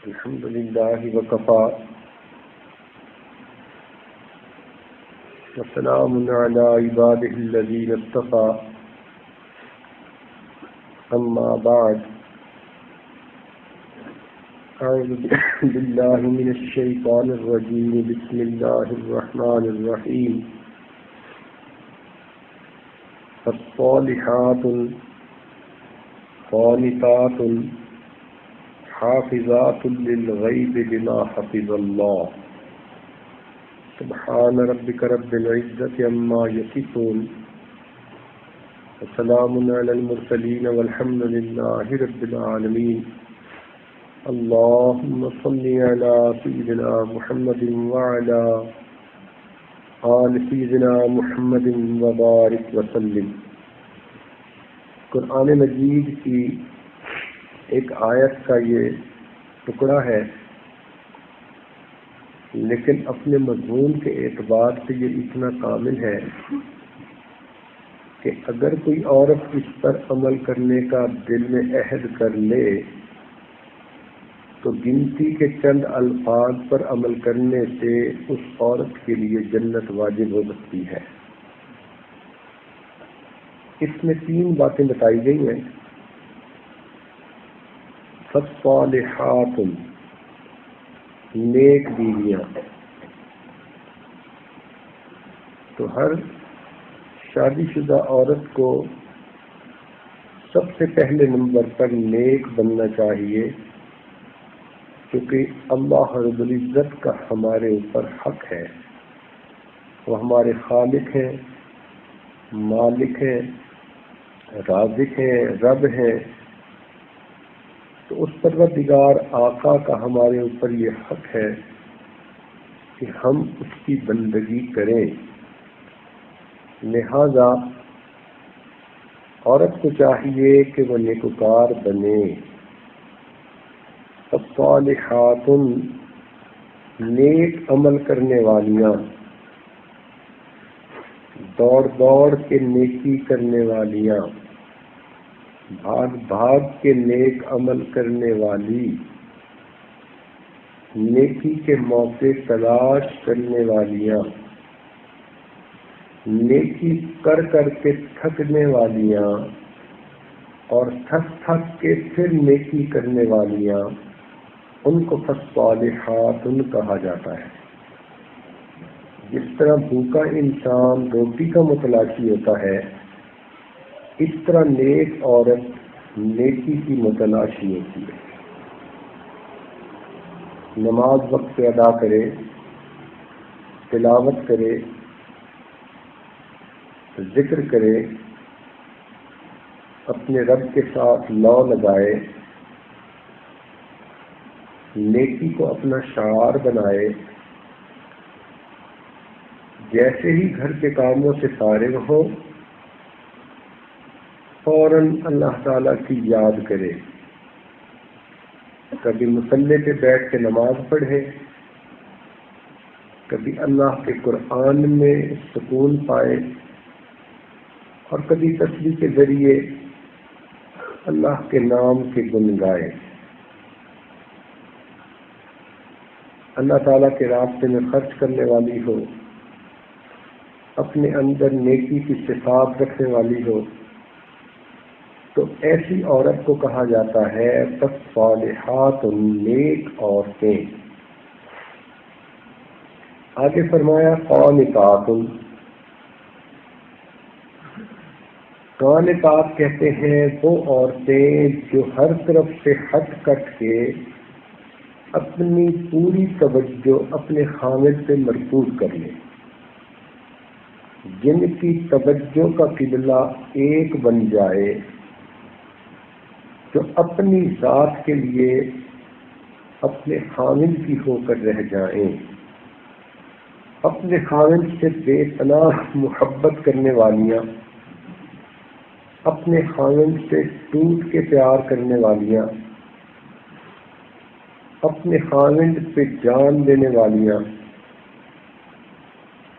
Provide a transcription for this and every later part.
الحمد لله وكفى وسلام على عباده الذين اصطفى أما بعد أعوذ بالله من الشيطان الرجيم بسم الله الرحمن الرحيم فالصالحات قانتات حافظات للغيب بما حفظ الله سبحان ربك رب العزة عما يصفون وسلام على المرسلين والحمد لله رب العالمين اللهم صل على سيدنا محمد وعلى آل سيدنا محمد وبارك وسلم۔ قرآن مجید کی ایک آیت کا یہ ٹکڑا ہے، لیکن اپنے مضمون کے اعتبار سے یہ اتنا کامل ہے کہ اگر کوئی عورت اس پر عمل کرنے کا دل میں عہد کر لے تو گنتی کے چند الفاظ پر عمل کرنے سے اس عورت کے لیے جنت واجب ہو سکتی ہے۔ اس میں 3 باتیں بتائی گئی ہیں۔ فالصالحات نیک بیویاں، تو ہر شادی شدہ عورت کو سب سے پہلے نمبر پر نیک بننا چاہیے، کیونکہ اللہ رب العزت کا ہمارے اوپر حق ہے۔ وہ ہمارے خالق ہیں، مالک ہیں، رازق ہیں، رب ہیں، تو اس پروردگار آقا کا ہمارے اوپر یہ حق ہے کہ ہم اس کی بندگی کریں۔ لہذا عورت کو چاہیے کہ وہ نیکوکار بنے۔ الصالحات نیک عمل کرنے والیاں، دوڑ دوڑ کے نیکی کرنے والیاں، بھاگ بھاگ کے نیک عمل کرنے والی، نیکی کے موقع تلاش کرنے والیاں، نیکی کر کر کے تھکنے والیاں اور تھک تھک کے پھر نیکی کرنے والیاں، ان کو فالصالحات کہا جاتا ہے۔ جس طرح بھوکا انسان روٹی کا متلاشی ہوتا ہے، اس طرح نیک عورت نیکی کی متلاشی ہوتی ہے۔ نماز وقت پہ ادا کرے، تلاوت کرے، ذکر کرے، اپنے رب کے ساتھ لو لگائے، نیکی کو اپنا شعار بنائے، جیسے ہی گھر کے کاموں سے فارغ ہو فوراً اللہ تعالیٰ کی یاد کرے، کبھی مصلی پہ بیٹھ کے نماز پڑھے، کبھی اللہ کے قرآن میں سکون پائے، اور کبھی تسبیح کے ذریعے اللہ کے نام کے گن گائے۔ اللہ تعالیٰ کے راستے میں خرچ کرنے والی ہو، اپنے اندر نیکی کی صفات رکھنے والی ہو، تو ایسی عورت کو کہا جاتا ہے فالصالحات نیک عورتیں۔ آگے فرمایا قانتات۔ قانتات کہتے ہیں وہ عورتیں جو ہر طرف سے ہٹ کٹ کے اپنی پوری توجہ اپنے خامد پہ مرکوز کر لیں، جن کی توجہ کا قبلہ ایک بن جائے، جو اپنی ذات کے لیے اپنے خامد کی ہو کر رہ جائیں، اپنے خامد سے بے پناہ محبت کرنے والیاں، اپنے خامد سے ٹوٹ کے پیار کرنے والیاں، اپنے خامد پہ جان دینے والیاں،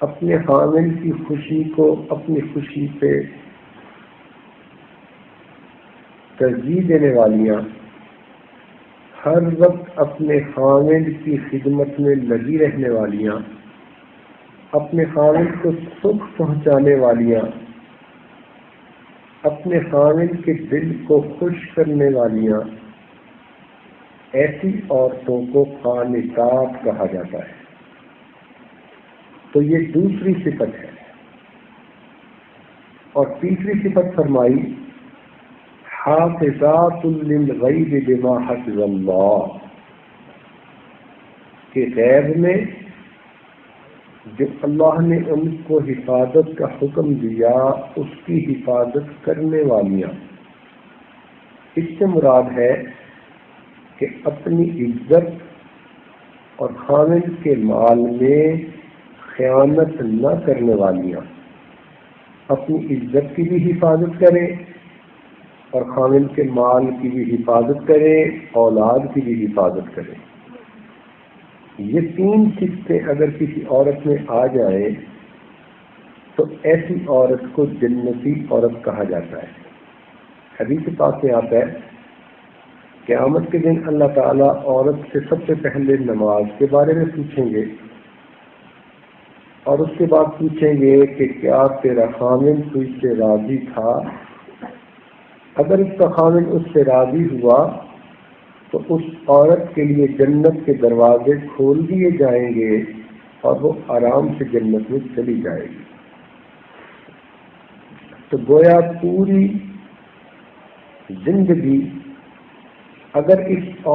اپنے خامد کی خوشی کو اپنی خوشی پہ ترجیح دینے والیاں، ہر وقت اپنے خاوند کی خدمت میں لگی رہنے والیاں، اپنے خاوند کو سکھ پہنچانے والیاں، اپنے خاوند کے دل کو خوش کرنے والیاں، ایسی عورتوں کو قانتات کہا جاتا ہے۔ تو یہ دوسری صفت ہے۔ اور تیسری صفت فرمائی حافظات للغیب بما حفظ اللہ، کہ غیب میں جو اللہ نے ان کو حفاظت کا حکم دیا اس کی حفاظت کرنے والیاں۔ اس سے مراد ہے کہ اپنی عزت اور خاوند کے مال میں خیانت نہ کرنے والیاں، اپنی عزت کی بھی حفاظت کریں اور خاوند کے مال کی بھی حفاظت کریں، اولاد کی بھی حفاظت کریں۔ یہ تین صفتیں اگر کسی عورت میں آ جائیں تو ایسی عورت کو جنتی عورت کہا جاتا ہے۔ حدیث پاک میں آتا ہے قیامت کے دن اللہ تعالیٰ عورت سے سب سے پہلے نماز کے بارے میں پوچھیں گے اور اس کے بعد پوچھیں گے کہ کیا تیرا خاوند تجھ سے راضی تھا؟ اگر اس کا خاوند اس سے راضی ہوا تو اس عورت کے لیے جنت کے دروازے کھول دیے جائیں گے اور وہ آرام سے جنت میں چلی جائے گی۔ تو گویا پوری زندگی اگر اس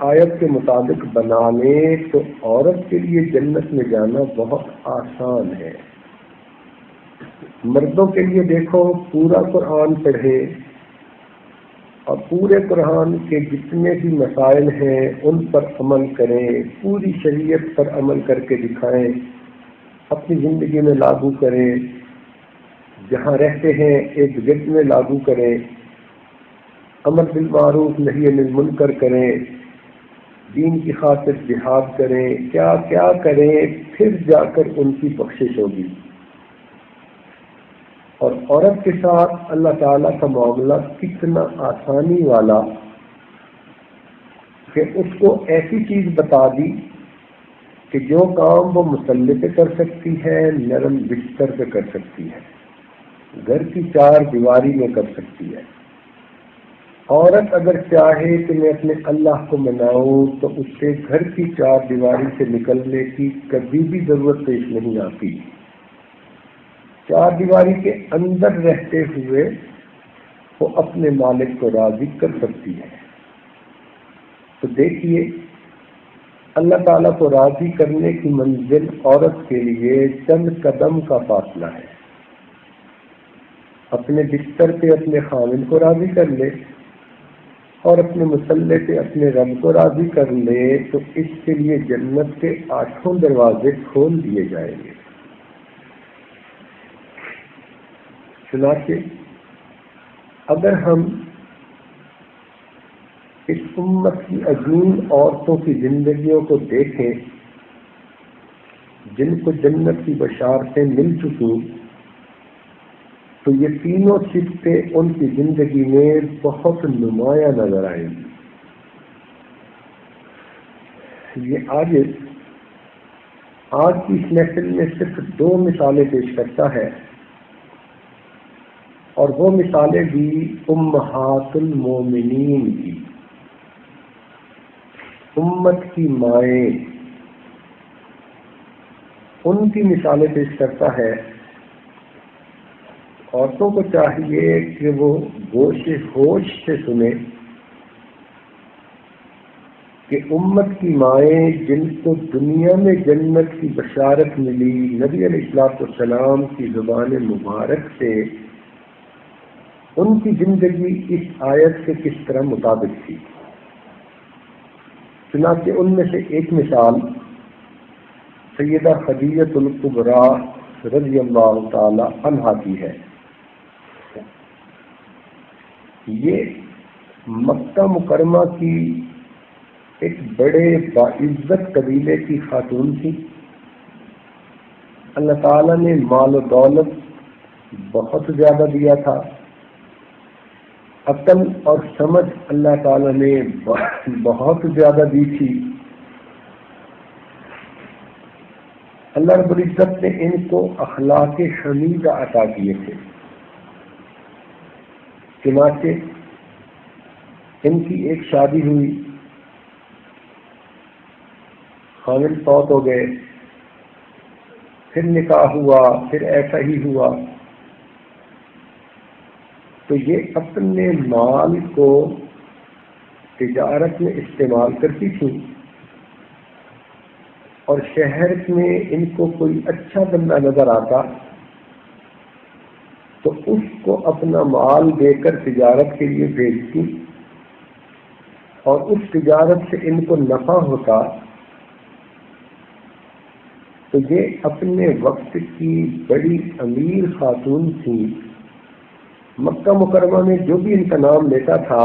آیت کے مطابق بنا لیں تو عورت کے لیے جنت میں جانا بہت آسان ہے۔ مردوں کے لیے دیکھو، پورا قرآن پڑھیں اور پورے قرآن کے جتنے بھی مسائل ہیں ان پر عمل کریں، پوری شریعت پر عمل کر کے دکھائیں، اپنی زندگی میں لاگو کریں، جہاں رہتے ہیں ایک گرد میں لاگو کریں، امر بالمعروف نہی عن المنکر کریں، دین کی خاطر جہاد کریں، کیا کیا کریں، پھر جا کر ان کی بخشش ہوگی۔ اور عورت کے ساتھ اللہ تعالیٰ کا معاملہ کتنا آسانی والا کہ اس کو ایسی چیز بتا دی کہ جو کام وہ مسلح پہ کر سکتی ہے نرم بستر پہ کر سکتی ہے، گھر کی چار دیواری میں کر سکتی ہے۔ عورت اگر چاہے کہ میں اپنے اللہ کو مناؤں تو اس سے گھر کی چار دیواری سے نکلنے کی کبھی بھی ضرورت پیش نہیں آتی۔ چار دیواری کے اندر رہتے ہوئے وہ اپنے مالک کو راضی کر سکتی ہے۔ تو دیکھیے اللہ تعالیٰ کو راضی کرنے کی منزل عورت کے لیے چند قدم کا فاصلہ ہے۔ اپنے بستر پہ اپنے خاوند کو راضی کر لے اور اپنے مسلح پہ اپنے رب کو راضی کر لے تو اس کے لیے جنت کے 8 دروازے کھول دیے جائیں گے۔ چنانچہ اگر ہم اس امت کی عظیم عورتوں کی زندگیوں کو دیکھیں جن کو جنت کی بشارتیں مل چکی تو یہ تینوں صفتیں ان کی زندگی میں بہت نمایاں نظر آئیں گی۔ یہ آج کی اس محفل میں صرف 2 مثالیں پیش کرتا ہے اور وہ مثالیں بھی امہات المومنین کی، امت کی مائیں، ان کی مثالیں پیش کرتا ہے۔ عورتوں کو چاہیے کہ وہ گوش ہوش سے سنیں کہ امت کی مائیں جن کو دنیا میں جنت کی بشارت ملی نبی علیہ السلام کی زبان مبارک سے، ان کی زندگی اس آیت سے کس طرح مطابق تھی۔ چنانچہ ان میں سے ایک مثال سیدہ خدیجہ الکبریٰ رضی اللہ تعالی عنہا کی ہے۔ یہ مکہ مکرمہ کی ایک بڑے باعزت قبیلے کی خاتون تھی۔ اللہ تعالیٰ نے مال و دولت بہت زیادہ دیا تھا۔ عقل اور سمجھ اللہ تعالیٰ نے بہت زیادہ دی تھی. اللہ رب العزت نے ان کو اخلاق حمیدہ عطا کیے تھے. چنانچہ ان کی ایک شادی ہوئی، خاوند فوت ہو گئے، پھر نکاح ہوا، پھر ایسا ہی ہوا، تو یہ اپنے مال کو تجارت میں استعمال کرتی تھی، اور شہر میں ان کو کوئی اچھا بندہ نظر آتا تو اس کو اپنا مال دے کر تجارت کے لیے بھیجتی، اور اس تجارت سے ان کو نفع ہوتا تو یہ اپنے وقت کی بڑی امیر خاتون تھی. مکہ مکرمہ میں جو بھی ان کا نام لیتا تھا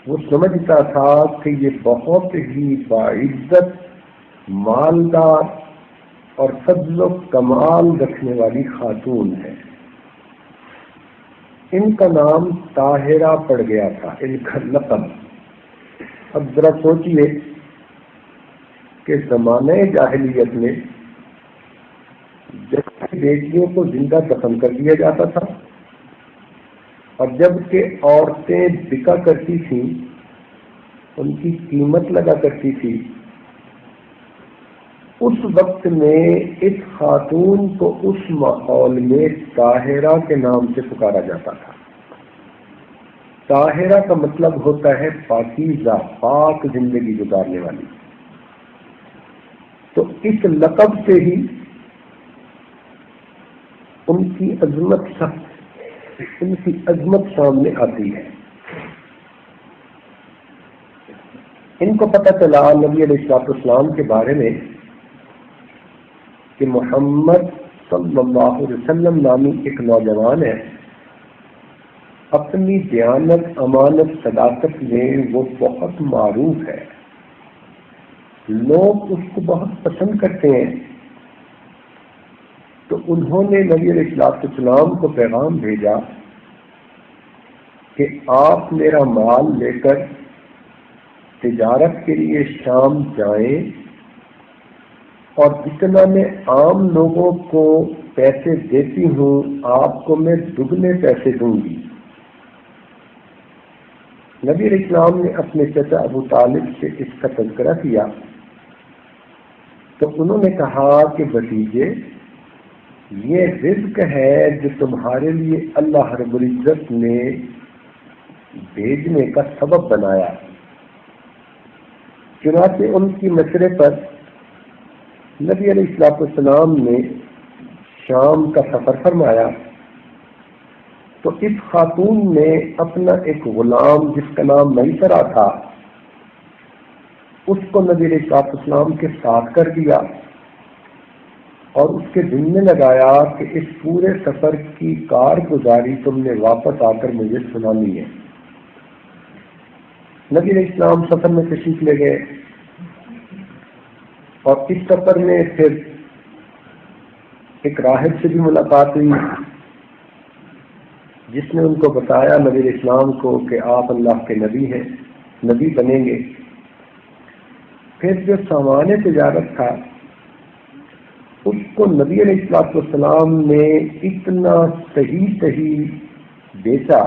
وہ سمجھتا تھا کہ یہ بہت ہی باعزت، مالدار اور فضل و کمال رکھنے والی خاتون ہے. ان کا نام طاہرہ پڑ گیا تھا، ان کا لقب. اب ذرا سوچئے کہ زمانہ جاہلیت میں جب بیٹیوں کو زندہ دفن کر دیا جاتا تھا، اور جب کہ عورتیں بکا کرتی تھیں، ان کی قیمت لگا کرتی تھی، اس وقت میں اس خاتون کو اس ماحول میں طاہرہ کے نام سے پکارا جاتا تھا. طاہرہ کا مطلب ہوتا ہے پاکیزہ، پاک زندگی گزارنے والی. تو اس لقب سے ہی ان کی عظمت سامنے آتی ہے. ان کو پتہ چلا نبی علیہ السلام کے بارے میں کہ محمد صلی اللہ علیہ وسلم نامی ایک نوجوان ہے، اپنی دیانت، امانت، صداقت میں وہ بہت معروف ہے، لوگ اس کو بہت پسند کرتے ہیں. تو انہوں نے نبی علیہ السلام کو پیغام بھیجا کہ آپ میرا مال لے کر تجارت کے لیے شام جائیں، اور جتنا میں عام لوگوں کو پیسے دیتی ہوں آپ کو میں دگنے پیسے دوں گی. نبی علیہ السلام نے اپنے چچا ابو طالب سے اس کا تذکرہ کیا تو انہوں نے کہا کہ بھتیجے، یہ رزق ہے جو تمہارے لیے اللہ رب العزت نے بھیجنے کا سبب بنایا. چنانچہ ان کی مشورے پر نبی علیہ السلام نے شام کا سفر فرمایا. تو اس خاتون نے اپنا ایک غلام جس کا نام میسرہ تھا اس کو نبی علیہ السلام کے ساتھ کر دیا، اور اس کے ذمہ لگایا کہ اس پورے سفر کی کارگزاری تم نے واپس آ کر مجھے سنانی ہے. نبی علیہ السلام سفر میں تشریف لے گئے، اور اس سفر میں پھر ایک راہب سے بھی ملاقات ہوئی جس نے ان کو بتایا نبی علیہ السلام کو کہ آپ اللہ کے نبی ہیں، نبی بنیں گے. پھر جو سامان تجارت تھا اس کو نبی علیہ السلام نے اتنا صحیح بیچا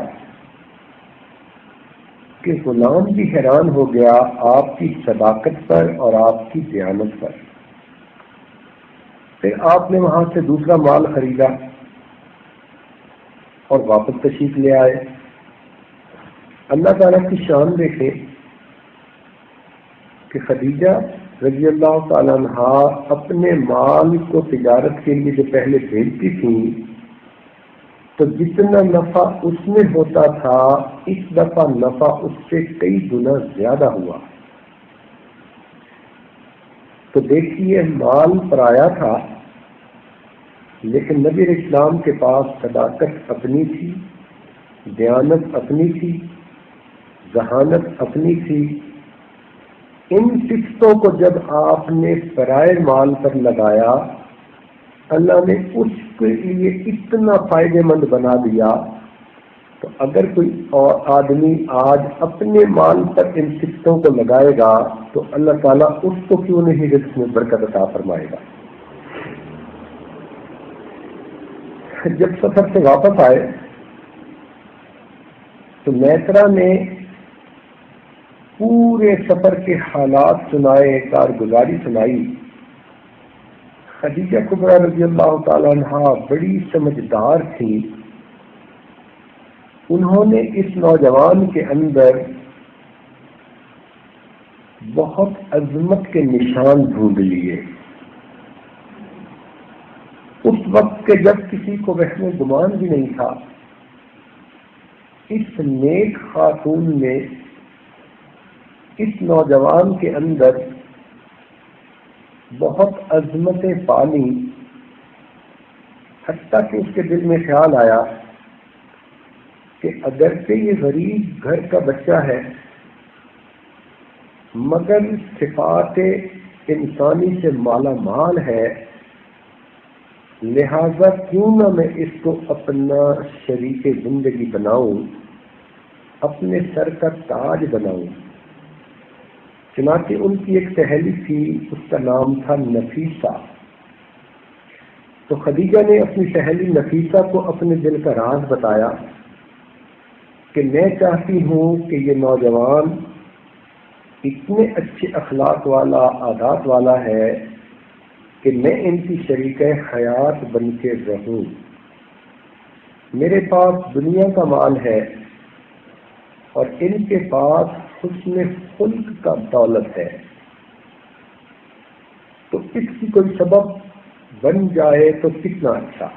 کہ غلام بھی حیران ہو گیا آپ کی صداقت پر اور آپ کی دیانت پر. پھر آپ نے وہاں سے دوسرا مال خریدا اور واپس تشریف لے آئے. اللہ تعالیٰ کی شان دیکھیں کہ خدیجہ رضی اللہ تعالیٰ عنہا اپنے مال کو تجارت کے لیے جو پہلے بھیجتی تھیں تو جتنا نفع اس میں ہوتا تھا اس دفعہ نفع اس سے کئی گنا زیادہ ہوا. تو دیکھیے مال پرایا تھا لیکن نبی علیہ السلام کے پاس صداقت اپنی تھی، دیانت اپنی تھی، ذہانت اپنی تھی. ان صفتوں کو جب آپ نے پرائے مال پر لگایا اللہ نے اس کے لیے اتنا فائدہ مند بنا دیا تو اگر کوئی اور آدمی آج اپنے مال پر ان سکتوں کو لگائے گا تو اللہ تعالیٰ اس کو کیوں نہیں رزق میں برکت عطا فرمائے گا۔ جب سفر سے واپس آئے تو میسرہ نے پورے سفر کے حالات سنائے، کارگزاری سنائی۔ خدیجہ کبریٰ رضی اللہ تعالیٰ عنہا بڑی سمجھدار تھی، انہوں نے اس نوجوان کے اندر بہت عظمت کے نشان ڈھونڈ لیے۔ اس وقت کے جب کسی کو وہم گمان بھی نہیں تھا، اس نیک خاتون نے اس نوجوان کے اندر بہت عظمتیں پالی، حتیٰ کہ اس کے دل میں خیال آیا کہ اگرچہ یہ غریب گھر کا بچہ ہے مگر صفات انسانی سے مالا مال ہے، لہذا کیوں نہ میں اس کو اپنا شریک زندگی بناؤں، اپنے سر کا تاج بناؤں۔ چنانچہ ان کی ایک سہیلی تھی، اس کا نام تھا نفیسہ۔ تو خدیجہ نے اپنی سہیلی نفیسہ کو اپنے دل کا راز بتایا کہ میں چاہتی ہوں کہ یہ نوجوان اتنے اچھے اخلاق والا، عادات والا ہے کہ میں ان کی شریک حیات بن کے رہوں۔ میرے پاس دنیا کا مال ہے اور ان کے پاس حسن خلق کا دولت ہے، تو اس کی کوئی سبب بن جائے تو کتنا اچھا۔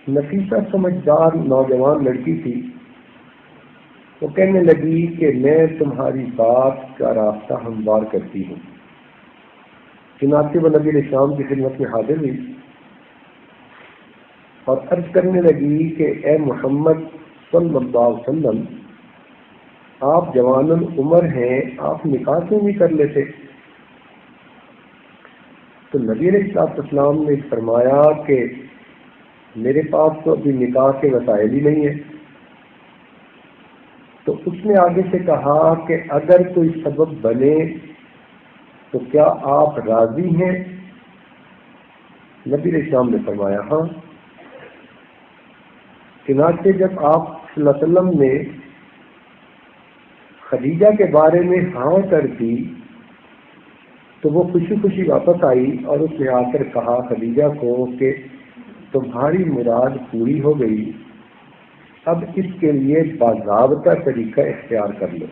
نفیسہ سمجھدار نوجوان لڑکی تھی، وہ کہنے لگی کہ میں تمہاری بات کا راستہ ہموار کرتی ہوں۔ چنانچہ وہ نبی علیہ السلام کی خدمت میں حاضر ہوئی اور عرض کرنے لگی کہ اے محمد صلی اللہ علیہ وسلم، آپ جوان العمر ہیں، آپ نکاح کیوں نہیں کر لیتے؟ تو نبی علیہ السلام نے فرمایا کہ میرے پاس تو ابھی نکاح کے وسائل ہی نہیں ہے۔ تو اس نے آگے سے کہا کہ اگر کوئی سبب بنے تو کیا آپ راضی ہیں؟ نبی علیہ السلام نے فرمایا ہاں۔ چنانچہ جب آپ صلی اللہ علیہ وسلم نے خدیجہ کے بارے میں ہاں کر دی تو وہ خوشی خوشی واپس آئی اور اس نے آ کر کہا خدیجہ کو کہ تمہاری مراد پوری ہو گئی، اب اس کے لیے باضابطہ طریقہ اختیار کر لو۔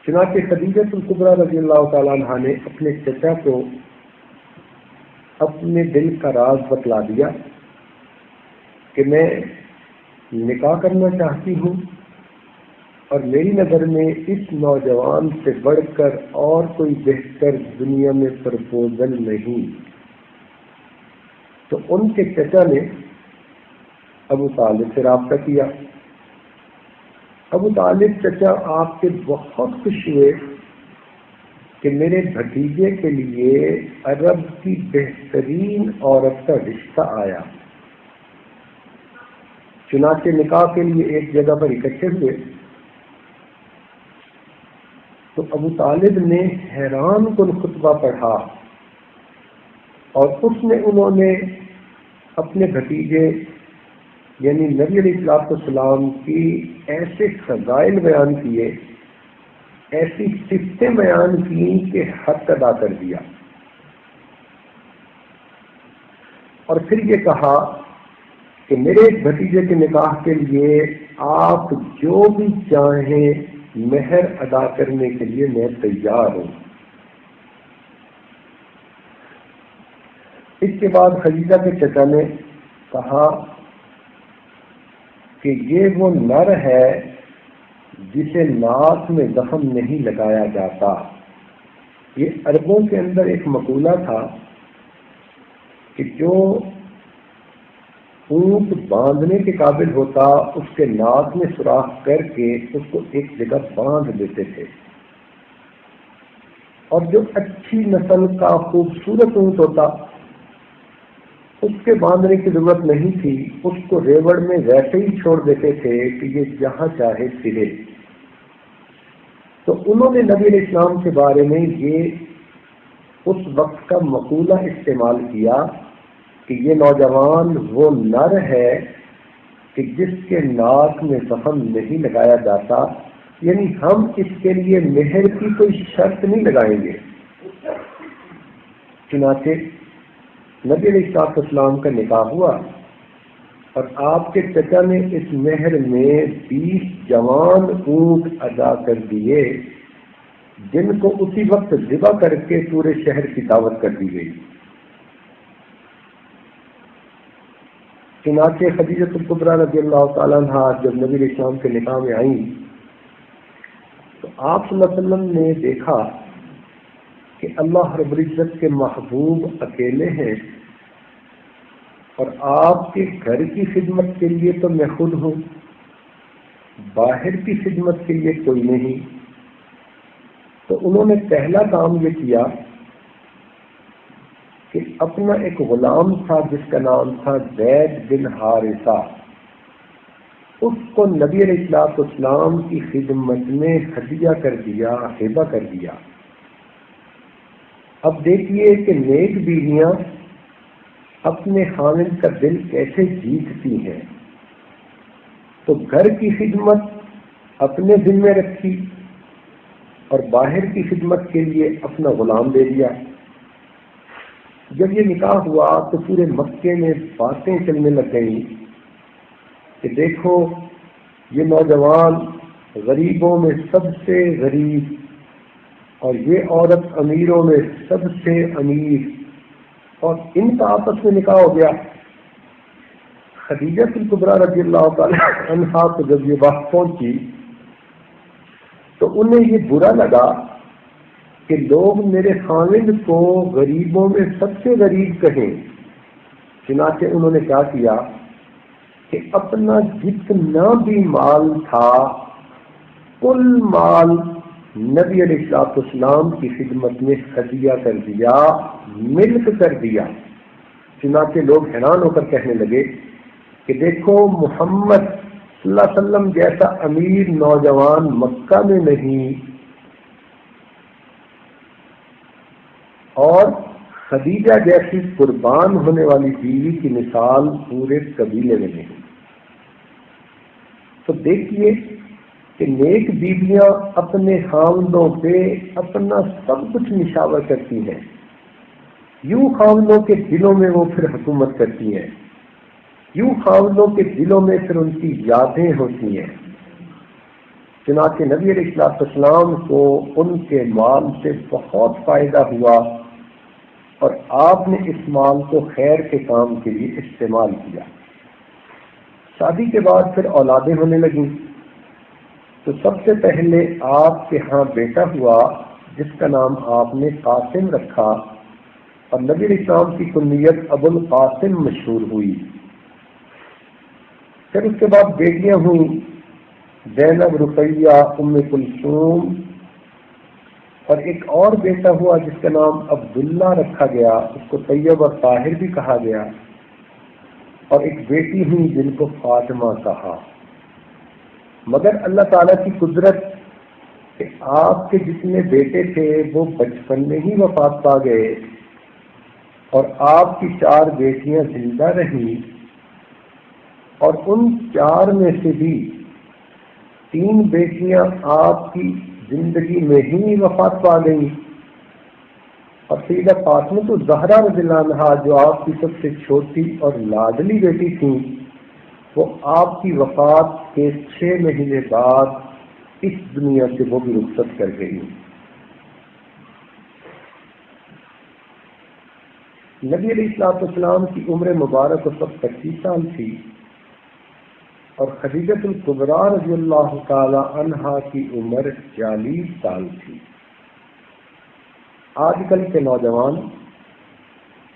چنانچہ خدیجہ الکبریٰ رضی اللہ تعالیٰ عنہا نے اپنے چچا کو اپنے دل کا راز بتلا دیا کہ میں نکاح کرنا چاہتی ہوں اور میری نظر میں اس نوجوان سے بڑھ کر اور کوئی بہتر دنیا میں پرپوزل نہیں۔ تو ان کے چچا نے ابو طالب سے رابطہ کیا۔ ابو طالب چچا آپ کے بہت خوش ہوئے کہ میرے بھتیجے کے لیے عرب کی بہترین عورت کا رشتہ آیا۔ چنانچہ نکاح کے لیے ایک جگہ پر اکٹھے ہوئے تو ابو طالب نے حیران کن خطبہ پڑھا اور اس میں انہوں نے اپنے بھتیجے یعنی نبی علیہ السلام کی ایسے فضائل بیان کیے، ایسی صفتیں بیان کی کہ حق ادا کر دیا، اور پھر یہ کہا کہ میرے بھتیجے کے نکاح کے لیے آپ جو بھی چاہیں مہر ادا کرنے کے لیے میں تیار ہوں۔ اس کے بعد خدیجہ کے چچا نے کہا کہ یہ وہ نر ہے جسے ناک میں زخم نہیں لگایا جاتا۔ یہ عربوں کے اندر ایک مقولہ تھا کہ جو اونٹ باندھنے کے قابل ہوتا اس کے ناک میں سوراخ کر کے اس کو ایک جگہ باندھ دیتے تھے، اور جو اچھی نسل کا خوبصورت اونٹ ہوتا اس کے باندھنے کی ضرورت نہیں تھی، اس کو ریوڑ میں ویسے ہی چھوڑ دیتے تھے کہ یہ جہاں چاہے پھرے۔ تو انہوں نے نبی علیہ السلام کے بارے میں یہ اس وقت کا مقولہ استعمال کیا کہ یہ نوجوان وہ نر ہے کہ جس کے ناک میں زخم نہیں لگایا جاتا، یعنی ہم اس کے لیے مہر کی کوئی شرط نہیں لگائیں گے۔ چنانچہ نبی علیہ السلام کا نکاح ہوا اور آپ کے چچا نے اس مہر میں 20 جوان اونٹ ادا کر دیے، جن کو اسی وقت ذبح کر کے پورے شہر کی دعوت کر دی گئی۔ چنانچہ خدیجہ الکبریٰ رضی اللہ تعالیٰ عنہ جب نبی علیہ السلام کے نکاح میں آئیں تو آپ صلی اللہ علیہ وسلم نے دیکھا کہ اللہ رب العزت کے محبوب اکیلے ہیں، اور آپ کے گھر کی خدمت کے لیے تو میں خود ہوں، باہر کی خدمت کے لیے کوئی نہیں۔ تو انہوں نے پہلا کام یہ کیا کہ اپنا ایک غلام تھا جس کا نام تھا زید بن حارثہ، اس کو نبی علیہ السلام کی خدمت میں ہدیہ کر دیا، ہبہ کر دیا۔ اب دیکھیے کہ نیک بیویاں اپنے خاوند کا دل کیسے جیتتی ہیں۔ تو گھر کی خدمت اپنے ذمہ رکھی اور باہر کی خدمت کے لیے اپنا غلام دے دیا۔ جب یہ نکاح ہوا تو پورے مکے میں باتیں چلنے لگ گئیں کہ دیکھو یہ نوجوان غریبوں میں سب سے غریب اور یہ عورت امیروں میں سب سے امیر، اور ان کا آپس میں نکاح ہو گیا۔ خدیجہ الکبریٰ رضی اللہ تعالی عنہا کو جب یہ بات پہنچی تو انہیں یہ برا لگا کہ لوگ میرے خاوند کو غریبوں میں سب سے غریب کہیں۔ چنانچہ انہوں نے کیا کیا کہ اپنا جتنا بھی مال تھا کل مال نبی علیہ السلام کی خدمت میں ہدیہ کر دیا، ملک کر دیا۔ چنانچہ لوگ حیران ہو کر کہنے لگے کہ دیکھو محمد صلی اللہ علیہ وسلم جیسا امیر نوجوان مکہ میں نہیں، اور خدیجہ جیسی قربان ہونے والی بیوی کی مثال پورے قبیلے میں نہیں۔ تو دیکھیے کہ نیک بیویاں اپنے خاوندوں پہ اپنا سب کچھ نشاور کرتی ہیں، یوں خاوندوں کے دلوں میں وہ پھر حکومت کرتی ہیں، یوں خاوندوں کے دلوں میں پھر ان کی یادیں ہوتی ہیں۔ چنانچہ نبی علیہ السلام کو ان کے مال سے بہت فائدہ ہوا اور آپ نے اس مال کو خیر کے کام کے لیے استعمال کیا۔ شادی کے بعد پھر اولادیں ہونے لگیں تو سب سے پہلے آپ کے ہاں بیٹا ہوا جس کا نام آپ نے قاسم رکھا، اور نبی علیہ السلام کی کنیت ابو القاسم مشہور ہوئی۔ پھر اس کے بعد بیٹیاں ہوئیں، زینب، رقیہ، ام کلثوم، اور ایک اور بیٹا ہوا جس کا نام عبداللہ رکھا گیا، اس کو طیب اور طاہر بھی کہا گیا، اور ایک بیٹی ہوئی جن کو فاطمہ کہا۔ مگر اللہ تعالیٰ کی قدرت کہ آپ کے جتنے بیٹے تھے وہ بچپن میں ہی وفات پا گئے، اور آپ کی 4 بیٹیاں زندہ رہیں، اور ان 4 میں سے بھی 3 بیٹیاں آپ کی زندگی میں ہی وفات پا گئیں، اور سیدہ فاطمہ الزہرا رضی اللہ عنہا جو آپ کی سب سے چھوٹی اور لاڈلی بیٹی تھیں، وہ آپ کی وفات کے 6 مہینے بعد اس دنیا سے وہ بھی رخصت کر گئی۔ نبی علیہ السلام کی عمر مبارک اس وقت 25 سال تھی، اور خدیجہ الکبریٰ رضی اللہ تعالی عنہا کی عمر 40 سال تھی۔ آج کل کے نوجوان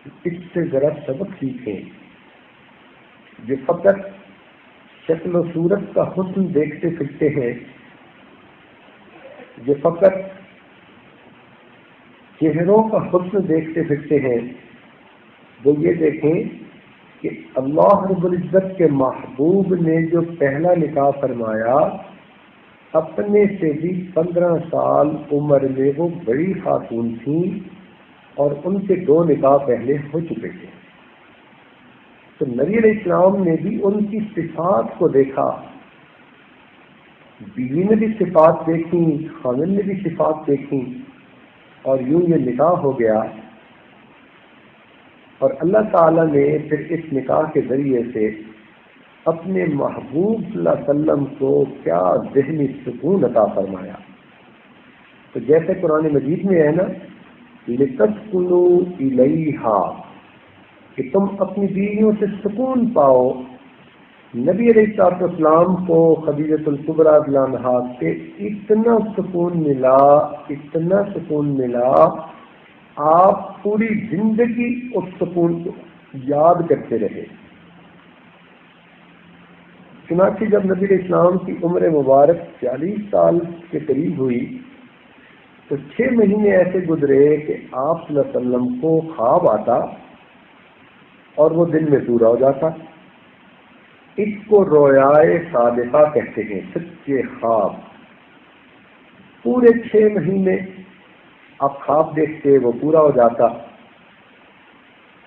اس سے ذرا سبق سیکھیں، جو فقط شکل و صورت کا حسن دیکھتے پھرتے ہیں، جو فقط چہروں کا حسن دیکھتے پھرتے ہیں، وہ یہ دیکھیں کہ اللہ رب العزت کے محبوب نے جو پہلا نکاح فرمایا، اپنے سے بھی 15 سال عمر میں وہ بڑی خاتون تھیں اور ان کے 2 نکاح پہلے ہو چکے تھے. تو نبی علیہ السلام نے بھی ان کی صفات کو دیکھا، بیوی نے بھی صفات دیکھی، خاوند نے بھی صفات دیکھی، اور یوں یہ نکاح ہو گیا. اور اللہ تعالیٰ نے پھر اس نکاح کے ذریعے سے اپنے محبوب صلی اللہ علیہ وسلم کو کیا ذہنی سکون عطا فرمایا. تو جیسے قرآن مجید میں ہے نا، لِتَسْكُنُوا إِلَيْهَا، کہ تم اپنی بیویوں سے سکون پاؤ. نبی علیہ السلام کو خدیجہ الکبریٰ رضی اللہ عنہا سے اتنا سکون ملا، آپ پوری زندگی اس سکون کو یاد کرتے رہے. چنانچہ جب نبی علیہ السلام کی عمر مبارک 40 سال کے قریب ہوئی تو 6 مہینے ایسے گزرے کہ آپ صلی اللہ علیہ وسلم کو خواب آتا اور وہ دن میں پورا ہو جاتا. اس کو رویائے صادقہ کہتے ہیں، سچے خواب. پورے 6 مہینے آپ خواب دیکھتے، وہ پورا ہو جاتا.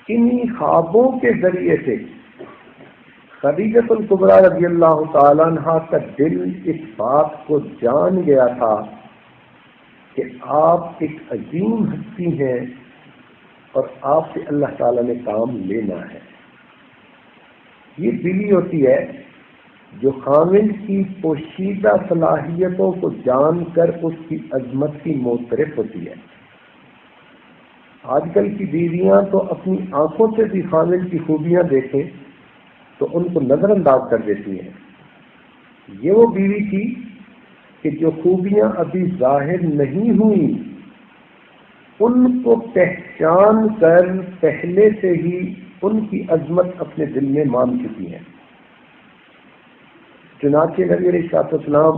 انہی خوابوں کے ذریعے سے خدیجہ الکبریٰ رضی اللہ تعالیٰ عنہا کا دل اس بات کو جان گیا تھا کہ آپ ایک عظیم ہستی ہیں اور آپ سے اللہ تعالیٰ نے کام لینا ہے. یہ بیوی ہوتی ہے جو خاوند کی پوشیدہ صلاحیتوں کو جان کر اس کی عظمت کی معترف ہوتی ہے. آج کل کی بیویاں تو اپنی آنکھوں سے بھی خاوند کی خوبیاں دیکھیں تو ان کو نظر انداز کر دیتی ہیں. یہ وہ بیوی تھی کہ جو خوبیاں ابھی ظاہر نہیں ہوئیں ان کو پہچان کر پہلے سے ہی ان کی عظمت اپنے دل میں مان چکی ہے. چنانچہ نبی علیہ السلام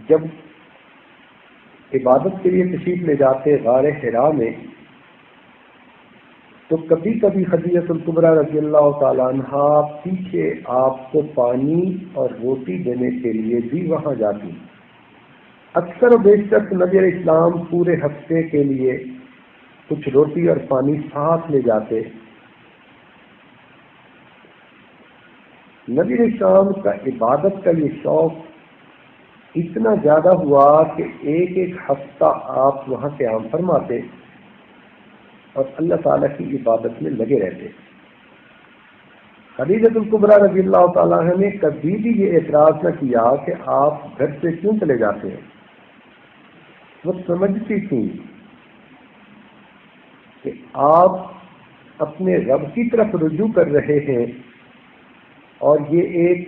جب عبادت کے لیے تشریف لے جاتے غار حرا میں تو کبھی کبھی خدیجہ الکبریٰ رضی اللہ تعالیٰ عنہا پیچھے آپ کو پانی اور روٹی دینے کے لیے بھی وہاں جاتی. اکثر و بیشتر نبی علیہ السلام پورے ہفتے کے لیے کچھ روٹی اور پانی ساتھ لے جاتے. نبی علیہ السلام کا عبادت کا یہ شوق اتنا زیادہ ہوا کہ ایک ہفتہ آپ وہاں قیام فرماتے اور اللہ تعالیٰ کی عبادت میں لگے رہتے. خدیجہ الکبریٰ رضی اللہ تعالیٰ عنہ نے کبھی بھی یہ اعتراض نہ کیا کہ آپ گھر سے کیوں چلے جاتے ہیں. وہ سمجھتی تھیں کہ آپ اپنے رب کی طرف رجوع کر رہے ہیں اور یہ ایک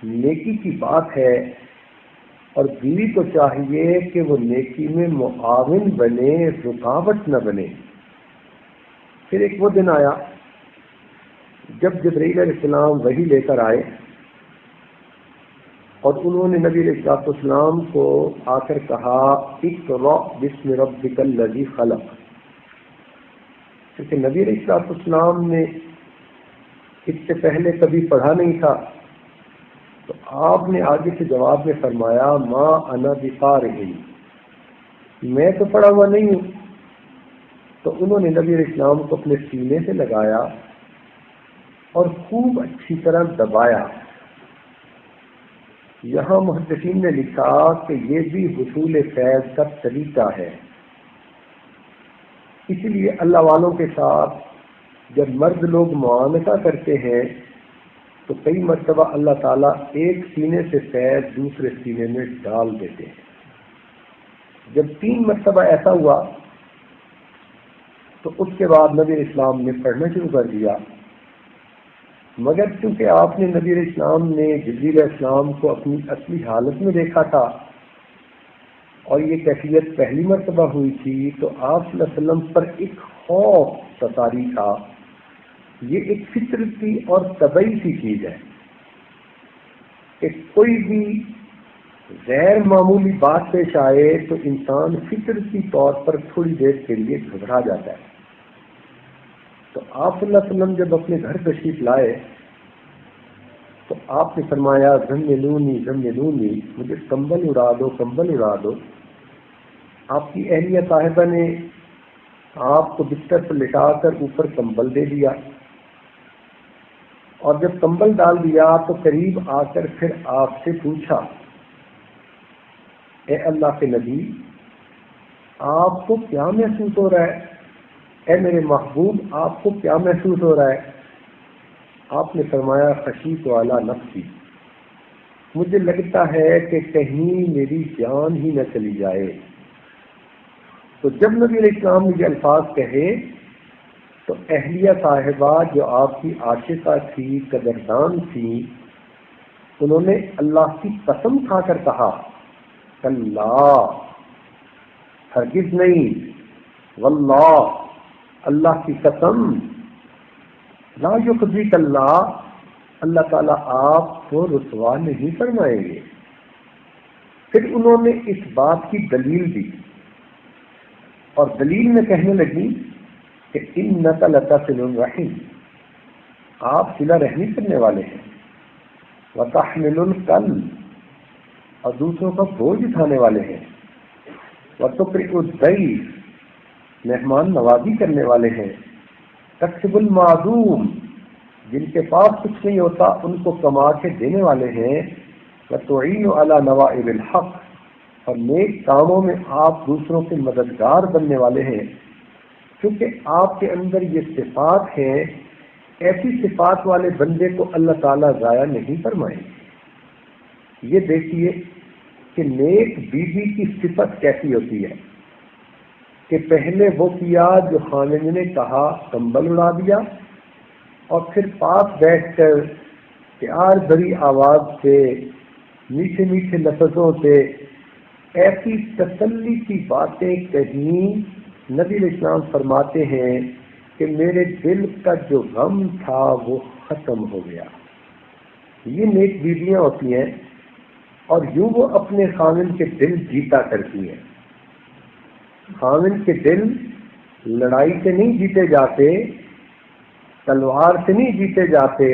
نیکی کی بات ہے اور بیوی کو چاہیے کہ وہ نیکی میں معاون بنے، رکاوٹ نہ بنے. پھر ایک وہ دن آیا جب جبرائیل علیہ السلام وحی لے کر آئے اور انہوں نے نبی علیہ السلام کو آ کر کہا اقرأ بسم ربک الذی خلق. کیونکہ نبی علیہ السلام نے اس سے پہلے کبھی پڑھا نہیں تھا تو آپ نے آگے سے جواب میں فرمایا ما انا بقارئ، میں تو پڑھا ہوا نہیں ہوں. تو انہوں نے نبی علیہ السلام کو اپنے سینے سے لگایا اور خوب اچھی طرح دبایا. یہاں محدثین نے لکھا کہ یہ بھی حصول فیض کا طریقہ ہے. اسی لیے اللہ والوں کے ساتھ جب مرد لوگ معانقہ کرتے ہیں تو کئی مرتبہ اللہ تعالیٰ ایک سینے سے فیض دوسرے سینے میں ڈال دیتے ہیں. جب 3 مرتبہ ایسا ہوا تو اس کے بعد نبی اسلام نے پڑھنا شروع کر دیا. مگر چونکہ آپ نے نبی اسلام نے جبریل علیہ السلام کو اپنی اصلی حالت میں دیکھا تھا اور یہ کیفیت پہلی مرتبہ ہوئی تھی تو آپ صلی اللہ علیہ وسلم پر ایک خوف ستاری تھا. یہ ایک فطرتی اور طبعی سی چیز ہے کہ کوئی بھی غیر معمولی بات پیش آئے تو انسان فطرتی طور پر تھوڑی دیر کے لیے گھبرا جاتا ہے. تو آپ صلی اللہ علیہ وسلم جب اپنے گھر تشریف لائے تو آپ نے فرمایا زملونی زملونی، مجھے کمبل اڑا دو، کمبل اڑا دو۔ آپ کی اہلیہ صاحبہ نے آپ کو بستر پر لٹا کر اوپر کمبل دے دیا، اور جب کمبل ڈال دیا تو قریب آ کر پھر آپ سے پوچھا، اے اللہ کے نبی، آپ کو کیا محسوس ہو رہا ہے؟ اے میرے محبوب، آپ کو کیا محسوس ہو رہا ہے؟ آپ نے فرمایا خشیت علی نفسی، مجھے لگتا ہے کہ کہیں میری جان ہی نہ چلی جائے۔ تو جب نبی علیہ السلام نے یہ الفاظ کہے تو اہلیہ صاحبہ جو آپ کی عاشقہ تھی، قدردان تھی، انہوں نے اللہ کی قسم کھا کر کہا، کلا، ہرگز نہیں، واللہ، اللہ کی قسم، لا یخزیک اللہ، اللہ تعالیٰ آپ کو رسوا نہیں فرمائیں گے۔ پھر انہوں نے اس بات کی دلیل دی، اور دلیل میں کہنے لگی کہ انک لتصل الرحم، آپ صلہ رحمی کرنے والے ہیں، وتحمل الکل، اور دوسروں کا بوجھ اٹھانے والے ہیں، وتقرئ الضیف، مہمان نوازی کرنے والے ہیں، تکسب المعدوم، جن کے پاس کچھ نہیں ہوتا ان کو کما کے دینے والے ہیں، وتعین علی نوائب الحق، اور نیک کاموں میں آپ دوسروں کے مددگار بننے والے ہیں۔ کیونکہ آپ کے اندر یہ صفات ہیں، ایسی صفات والے بندے کو اللہ تعالیٰ ضائع نہیں فرمائے۔ یہ دیکھیے کہ نیک بیوی کی صفت کیسی ہوتی ہے کہ پہلے وہ کیا جو خامد نے کہا، کمبل اڑا دیا، اور پھر پاس بیٹھ کر پیار بھری آواز سے، میٹھے میٹھے لفظوں سے ایسی تسلی کی باتیں کہیں۔ نبی علیہ السلام فرماتے ہیں کہ میرے دل کا جو غم تھا وہ ختم ہو گیا۔ یہ نیک بیویاں ہوتی ہیں، اور یوں وہ اپنے خامن کے دل جیتا کرتی ہیں۔ خامن کے دل لڑائی سے نہیں جیتے جاتے، تلوار سے نہیں جیتے جاتے،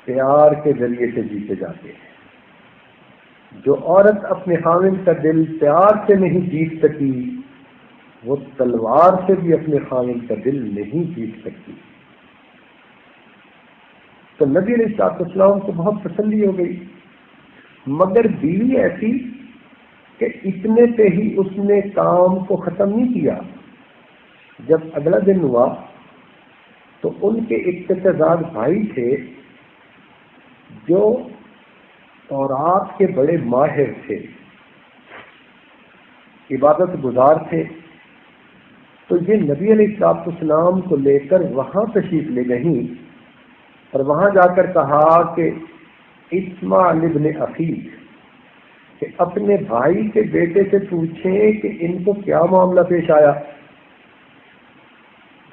پیار کے ذریعے سے جیتے جاتے ہیں۔ جو عورت اپنے خامن کا دل پیار سے نہیں جیت سکی، وہ تلوار سے بھی اپنے خامن کا دل نہیں جیت سکتی۔ تو نبی علیہ السلام کو بہت تسلی ہو گئی، مگر بیوی ایسی کہ اتنے پہ ہی اس نے کام کو ختم نہیں کیا۔ جب اگلا دن ہوا تو ان کے اقتدار بھائی تھے جو تورات کے بڑے ماہر تھے، عبادت گزار تھے، تو یہ نبی علیہ السلام کو لے کر وہاں تشریف لے گئیں، اور وہاں جا کر کہا کہ اسمع لابن اخیک، کہ اپنے بھائی کے بیٹے سے پوچھیں کہ ان کو کیا معاملہ پیش آیا۔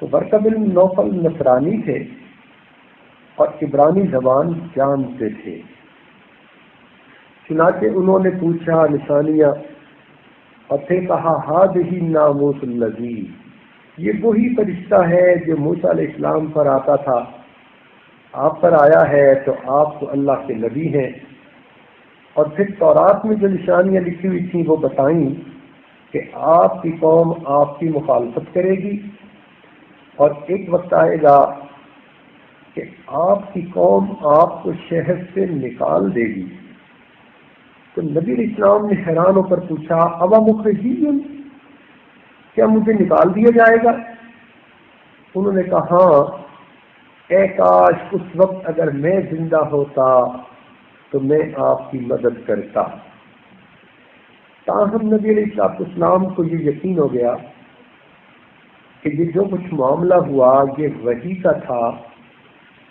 تو ورقہ بن نوفل نصرانی تھے اور عبرانی زبان جانتے تھے، چنانچہ انہوں نے پوچھا نشانیاں، اور پھر کہا ہذہ ناموس الذی، یہ وہی فرشتہ ہے جو موسیٰ علیہ السلام پر آتا تھا، آپ پر آیا ہے تو آپ تو اللہ کے نبی ہیں۔ اور پھر تورات میں جو نشانیاں لکھی ہوئی تھیں وہ بتائیں کہ آپ کی قوم آپ کی مخالفت کرے گی، اور ایک وقت آئے گا کہ آپ کی قوم آپ کو شہر سے نکال دے گی۔ تو نبی علیہ السلام نے حیران ہو کر پوچھا ابا مخرجین، کیا مجھے نکال دیا جائے گا؟ انہوں نے کہا ہاں، اے کاش اس وقت اگر میں زندہ ہوتا تو میں آپ کی مدد کرتا۔ تاہم نبی علیہ السلام کو یہ یقین ہو گیا کہ یہ جو کچھ معاملہ ہوا یہ وحی کا تھا،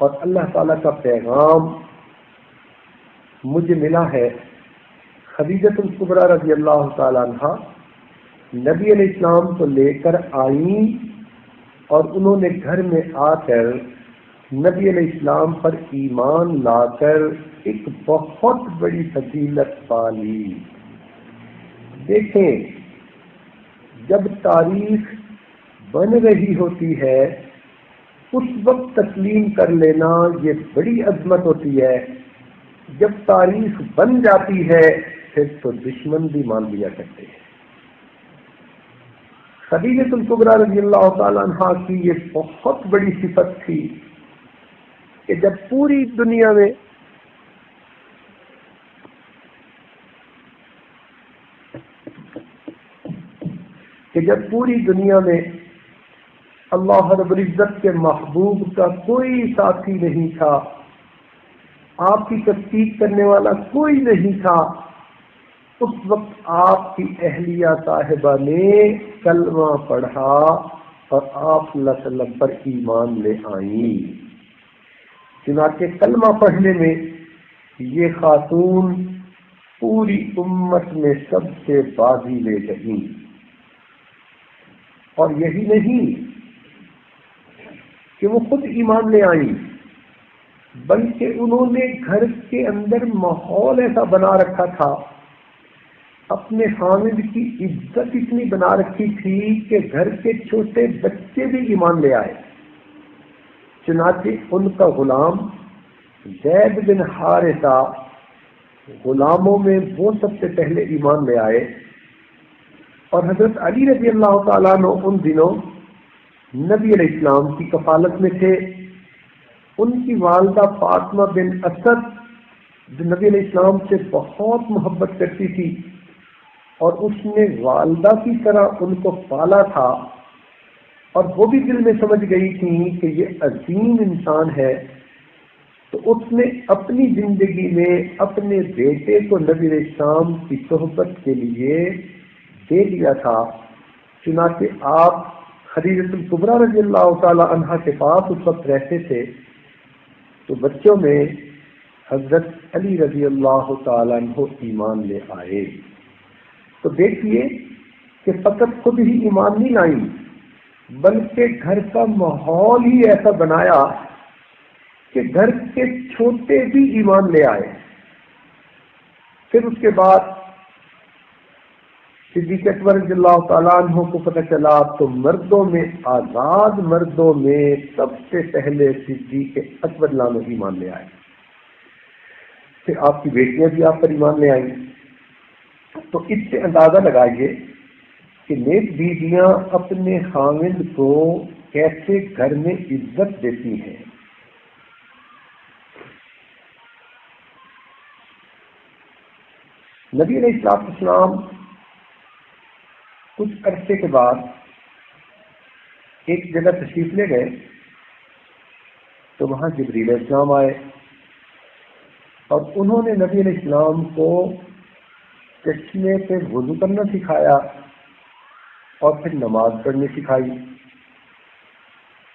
اور اللہ تعالیٰ کا پیغام مجھے ملا ہے۔ خدیجہ الکبریٰ رضی اللہ تعالیٰ عنہ نبی علیہ السلام کو لے کر آئیں، اور انہوں نے گھر میں آ کر نبی علیہ السلام پر ایمان لا کر ایک بہت بڑی فضیلت پالی۔ دیکھیں، جب تاریخ بن رہی ہوتی ہے اس وقت تسلیم کر لینا یہ بڑی عظمت ہوتی ہے. جب تاریخ بن جاتی ہے پھر تو دشمن بھی مان لیا کرتے ہیں. خدیجہ الکبریٰ رضی اللہ تعالیٰ عنہا کی یہ بہت بڑی صفت تھی کہ جب پوری دنیا میں اللہ رب العزت کے محبوب کا کوئی ساتھی نہیں تھا، آپ کی تصدیق کرنے والا کوئی نہیں تھا، اس وقت آپ کی اہلیہ صاحبہ نے کلمہ پڑھا اور آپ صلی اللہ علیہ وسلم پر ایمان لے آئیں. چنانچہ کلمہ پڑھنے میں یہ خاتون پوری امت میں سب سے بازی لے گئیں. اور یہی نہیں کہ وہ خود ایمان لے آئیں، بلکہ انہوں نے گھر کے اندر ماحول ایسا بنا رکھا تھا، اپنے خامد کی عزت اتنی بنا رکھی تھی کہ گھر کے چھوٹے بچے بھی ایمان لے آئے. چنانچہ ان کا غلام زید بن حارثہ غلاموں میں وہ سب سے پہلے ایمان لے آئے. اور حضرت علی رضی اللہ تعالیٰ عنہ ان دنوں نبی علیہ السلام کی کفالت میں تھے. ان کی والدہ فاطمہ بن اسد جو نبی علیہ السلام سے بہت محبت کرتی تھی اور اس نے والدہ کی طرح ان کو پالا تھا، اور وہ بھی دل میں سمجھ گئی تھی کہ یہ عظیم انسان ہے، تو اس نے اپنی زندگی میں اپنے بیٹے کو نبی علیہ السلام کی صحبت کے لیے دے دیا تھا. چنانچہ آپ خدیجہ الکبریٰ رضی اللہ تعالی عنہا کے پاس اس وقت رہتے تھے، تو بچوں میں حضرت علی رضی اللہ تعالیٰ عنہ ایمان لے آئے. تو دیکھیے کہ فقط خود ہی ایمان نہیں لائی بلکہ گھر کا ماحول ہی ایسا بنایا کہ گھر کے چھوٹے بھی ایمان لے آئے. پھر اس کے بعد صدیق اکبر رضی اللہ تعالیٰ عنہ کو پتہ چلا تو مردوں میں آزاد مردوں میں سب سے پہلے صدیق اکبر عنہ ایمان لے آئے. پھر آپ کی بیٹیاں بھی آپ پر ایمان لے آئیں. تو اس سے اندازہ لگائیے کہ نیک بیویاں اپنے خاوند کو کیسے گھر میں عزت دیتی ہیں. نبی علیہ السلام کچھ عرصے کے بعد ایک جگہ تشریف لے گئے تو وہاں جبریل علیہ السلام آئے اور انہوں نے نبی علیہ السلام کو چشمے پہ وضو کرنا سکھایا اور پھر نماز پڑھنی سکھائی.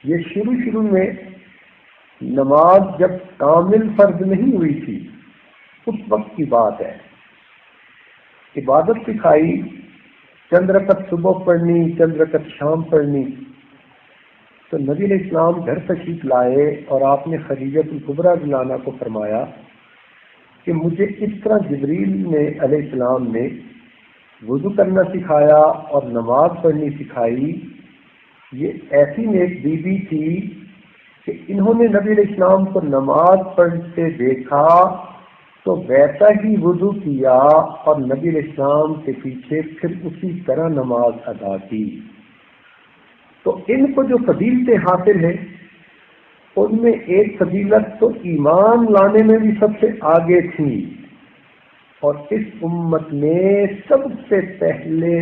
یہ شروع میں نماز جب کامل فرض نہیں ہوئی تھی اس وقت کی بات ہے. عبادت سکھائی، چند رکعت صبح پڑھنی، چند رکعت شام پڑھنی. تو نبی علیہ السلام گھر تشریف لائے اور آپ نے خدیجہ الکبریٰ رضی اللہ عنہا کو فرمایا کہ مجھے اس طرح جبریل نے علیہ السلام نے وضو کرنا سکھایا اور نماز پڑھنی سکھائی. یہ ایسی نیک بیوی تھی کہ انہوں نے نبی علیہ السلام کو نماز پڑھتے دیکھا تو ویسا ہی وضو کیا اور نبی علیہ السلام کے پیچھے پھر اسی طرح نماز ادا کی. تو ان کو جو فضیلتیں حاصل ہیں ان میں ایک فضیلت تو ایمان لانے میں بھی سب سے آگے تھی اور اس امت میں سب سے پہلے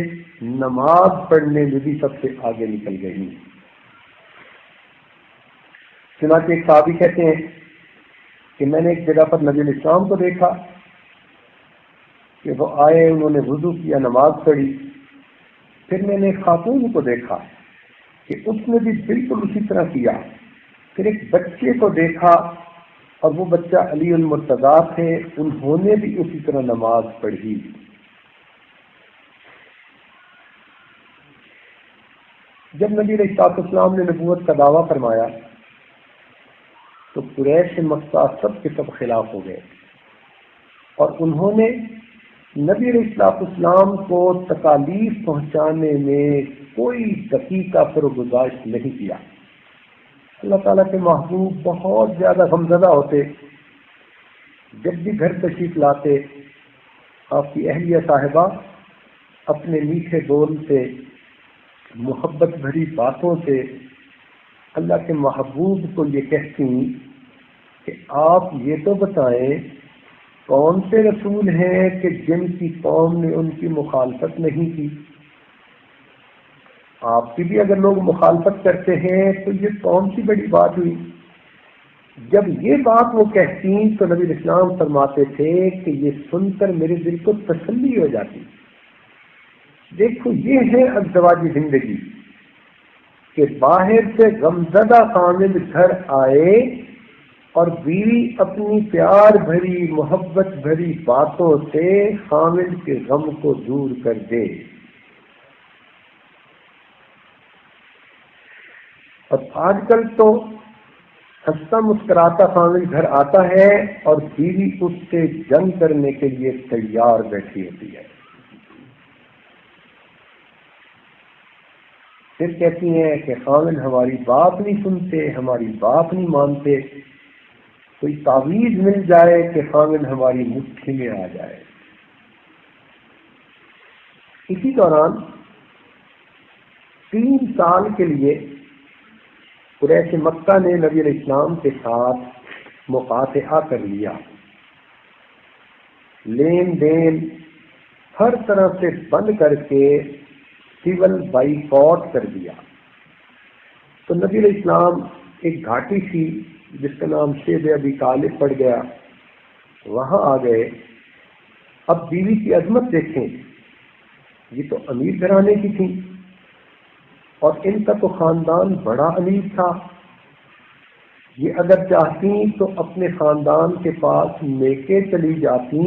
نماز پڑھنے میں بھی سب سے آگے نکل گئی. چنانچہ ایک صحابی کہتے ہیں کہ میں نے ایک جگہ پر نبی علیہ السلام کو دیکھا کہ وہ آئے، انہوں نے وضو کیا، نماز پڑھی. پھر میں نے ایک خاتون کو دیکھا کہ اس نے بھی بالکل اسی طرح کیا. پھر ایک بچے کو دیکھا اور وہ بچہ علی المرتضیٰ تھے، انہوں نے بھی اسی طرح نماز پڑھی. جب نبی علیہ السلام نے نبوت کا دعویٰ فرمایا تو قریش مکہ سب کے سب خلاف ہو گئے اور انہوں نے نبی علیہ السلام کو تکالیف پہنچانے میں کوئی دقیقہ پر گزارش نہیں کیا. اللہ تعالیٰ کے محبوب بہت زیادہ غمزدہ ہوتے، جب بھی گھر تشریف لاتے آپ کی اہلیہ صاحبہ اپنے میٹھے بول سے، محبت بھری باتوں سے اللہ کے محبوب کو یہ کہتی کہ آپ یہ تو بتائیں کون سے رسول ہیں کہ جن کی قوم نے ان کی مخالفت نہیں کی؟ آپ کی بھی اگر لوگ مخالفت کرتے ہیں تو یہ کون سی بڑی بات ہوئی؟ جب یہ بات وہ کہتی تو نبی اسلام فرماتے تھے کہ یہ سن کر میرے دل کو تسلی ہو جاتی۔ دیکھو یہ ہے ازدواجی زندگی کہ باہر سے غمزدہ خامد گھر آئے اور بیوی اپنی پیار بھری محبت بھری باتوں سے خامد کے غم کو دور کر دے۔ اور آج کل تو ہنستا مسکراتا خامد گھر آتا ہے اور بیوی اس سے جنگ کرنے کے لیے تیار بیٹھی ہوتی ہے، پھر کہتی ہیں کہ خامد ہماری بات نہیں سنتے، ہماری بات نہیں مانتے، کوئی تعویذ مل جائے کہ خامد ہماری مٹھی میں آ جائے۔ اسی دوران 3 سال کے لیے قریش مکہ نے نبی علیہ السلام کے ساتھ مقاطعہ کر لیا، لین دین ہر طرح سے بند کر کے سول بائیکاٹ کر دیا۔ تو نبی علیہ السلام ایک گھاٹی تھی جس کا نام شیب ابی طالب پڑ گیا، وہاں آ گئے۔ اب بیوی کی عظمت دیکھیں، یہ تو امیر گھرانے کی تھی اور ان کا تو خاندان بڑا امیر تھا، یہ اگر چاہتی تو اپنے خاندان کے پاس میکے چلی جاتی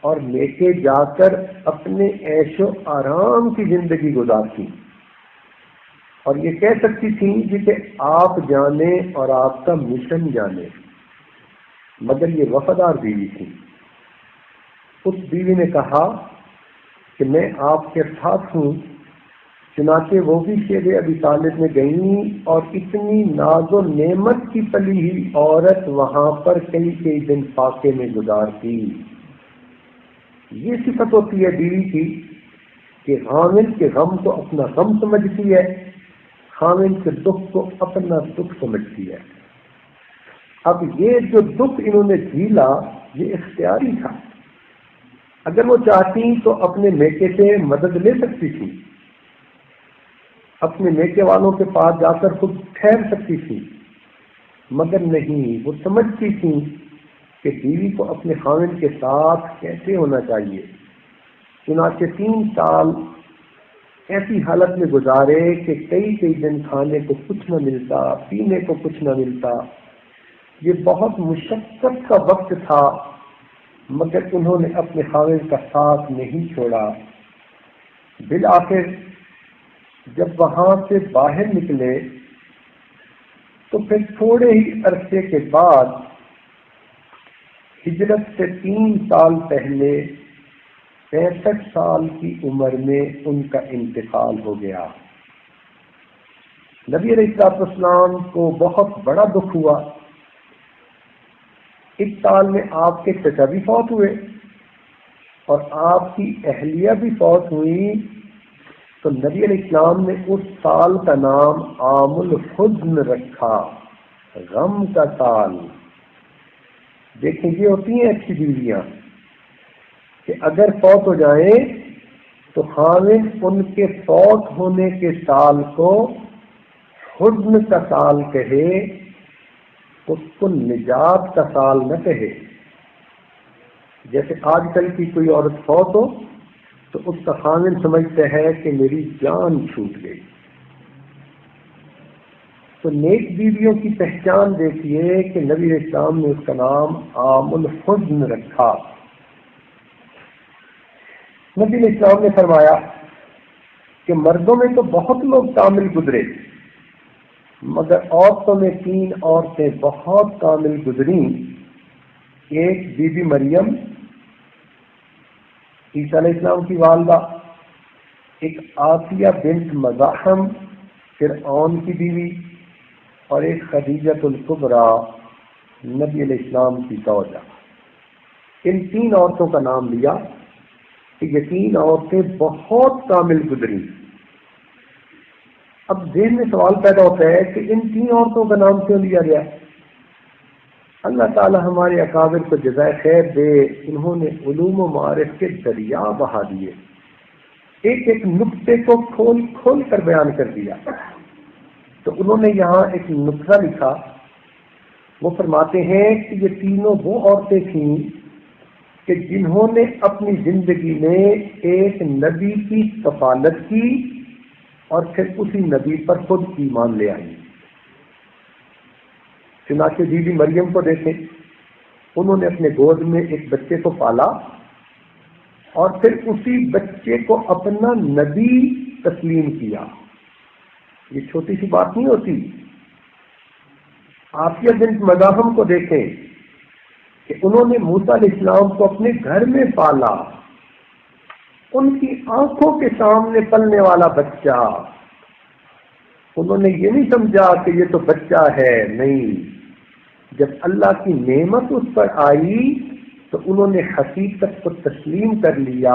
اور میکے جا کر اپنے عیش و آرام کی زندگی گزارتی، اور یہ کہہ سکتی تھی جسے آپ جانیں اور آپ کا مشن جانے، مگر یہ وفادار بیوی تھی۔ اس بیوی نے کہا کہ میں آپ کے ساتھ ہوں، چنانچہ وہ بھی شیب ابی طالب میں گئیں اور اتنی ناز و نعمت کی پلی ہوئی عورت وہاں پر کئی دن فاقے میں گزارتی۔ یہ صفت ہوتی ہے بیوی کی کہ خامد کے غم کو اپنا غم سمجھتی ہے، خامد کے دکھ کو اپنا دکھ سمجھتی ہے۔ اب یہ جو دکھ انہوں نے جھیلا یہ اختیاری تھا، اگر وہ چاہتی تو اپنے میکے سے مدد لے سکتی تھی، اپنے میکے والوں کے پاس جا کر خود ٹھہر سکتی تھی، مگر نہیں، وہ سمجھتی تھی کہ بیوی کو اپنے خامد کے ساتھ کیسے ہونا چاہیے۔ چنانچہ 3 سال ایسی حالت میں گزارے کہ کئی دن کھانے کو کچھ نہ ملتا، پینے کو کچھ نہ ملتا۔ یہ بہت مشقت کا وقت تھا، مگر انہوں نے اپنے خامد کا ساتھ نہیں چھوڑا۔ بالآخر جب وہاں سے باہر نکلے تو پھر تھوڑے ہی عرصے کے بعد ہجرت سے 3 سال پہلے 65 سال کی عمر میں ان کا انتقال ہو گیا۔ نبی علیہ السلام کو بہت بڑا دکھ ہوا۔ اس سال میں آپ کے چچا بھی فوت ہوئے اور آپ کی اہلیہ بھی فوت ہوئی، تو نبی علیہ السلام نے اس سال کا نام عام الحزن رکھا، غم کا سال۔ دیکھیں یہ ہوتی ہیں اچھی بیویاں کہ اگر فوت ہو جائیں تو خامد ان کے فوت ہونے کے سال کو حزن کا سال کہے، اس کو نجات کا سال نہ کہے۔ جیسے آج کل کی کوئی عورت فوت ہو تو اس کا خامد سمجھتا ہے کہ میری جان چھوٹ گئی۔ تو نیک بیویوں کی پہچان دیکھیے کہ نبی علیہ السلام نے اس کا نام عام الحزن رکھا۔ نبی علیہ السلام نے فرمایا کہ مردوں میں تو بہت لوگ کامل گزرے، مگر عورتوں میں 3 عورتیں بہت کامل گزریں۔ ایک بی بی مریم عیسیٰ علیہ السلام کی والدہ، ایک آسیہ بنت مزاحم فرعون کی بیوی، اور ایک خدیجۃ الکبریٰ نبی علیہ السلام کی زوجہ. ان 3 عورتوں کا نام لیا کہ یہ 3 عورتیں بہت کامل گزری. اب ذہن میں سوال پیدا ہوتا ہے کہ ان 3 عورتوں کا نام کیوں لیا گیا؟ اللہ تعالی ہمارے اکابر کو جزائے خیر دے، انہوں نے علوم و معارف کے دریا بہا دیے، ایک ایک نقطے کو کھول کھول کر بیان کر دیا. تو انہوں نے یہاں ایک نقطہ لکھا. وہ فرماتے ہیں کہ یہ تینوں وہ عورتیں تھیں کہ جنہوں نے اپنی زندگی میں ایک نبی کی کفالت کی اور پھر اسی نبی پر خود ایمان لے آئی. چنانچہ بی بی مریم کو دیکھیں، انہوں نے اپنے گود میں ایک بچے کو پالا اور پھر اسی بچے کو اپنا نبی تسلیم کیا. یہ چھوٹی سی بات نہیں ہوتی. آسیہ بنت مزاحم کو دیکھیں کہ انہوں نے موسیٰ علیہ السلام کو اپنے گھر میں پالا، ان کی آنکھوں کے سامنے پلنے والا بچہ. انہوں نے یہ نہیں سمجھا کہ یہ تو بچہ ہے، نہیں، جب اللہ کی نعمت اس پر آئی تو انہوں نے حقیقت کو تسلیم کر لیا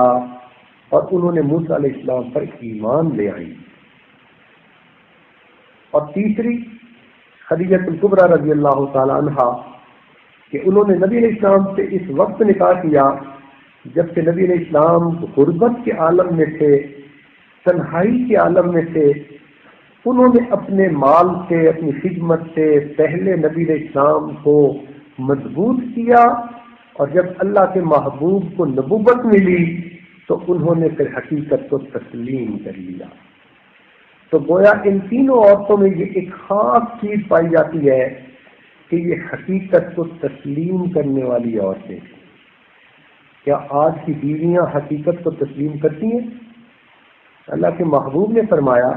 اور انہوں نے موسیٰ علیہ السلام پر ایمان لے آئی. اور تیسری خدیجۃ الکبریٰ رضی اللہ تعالی عنہا کہ انہوں نے نبی علیہ السلام سے اس وقت نکاح کیا جب کہ نبی علیہ السلام غربت کے عالم میں تھے، تنہائی کے عالم میں تھے. انہوں نے اپنے مال سے، اپنی خدمت سے پہلے نبی علیہ السلام کو مضبوط کیا، اور جب اللہ کے محبوب کو نبوت ملی تو انہوں نے پھر حقیقت کو تسلیم کر لیا. تو گویا ان تینوں عورتوں میں یہ ایک خاص چیز پائی جاتی ہے کہ یہ حقیقت کو تسلیم کرنے والی عورتیں. کیا آج کی بیویاں حقیقت کو تسلیم کرتی ہیں؟ اللہ کے محبوب نے فرمایا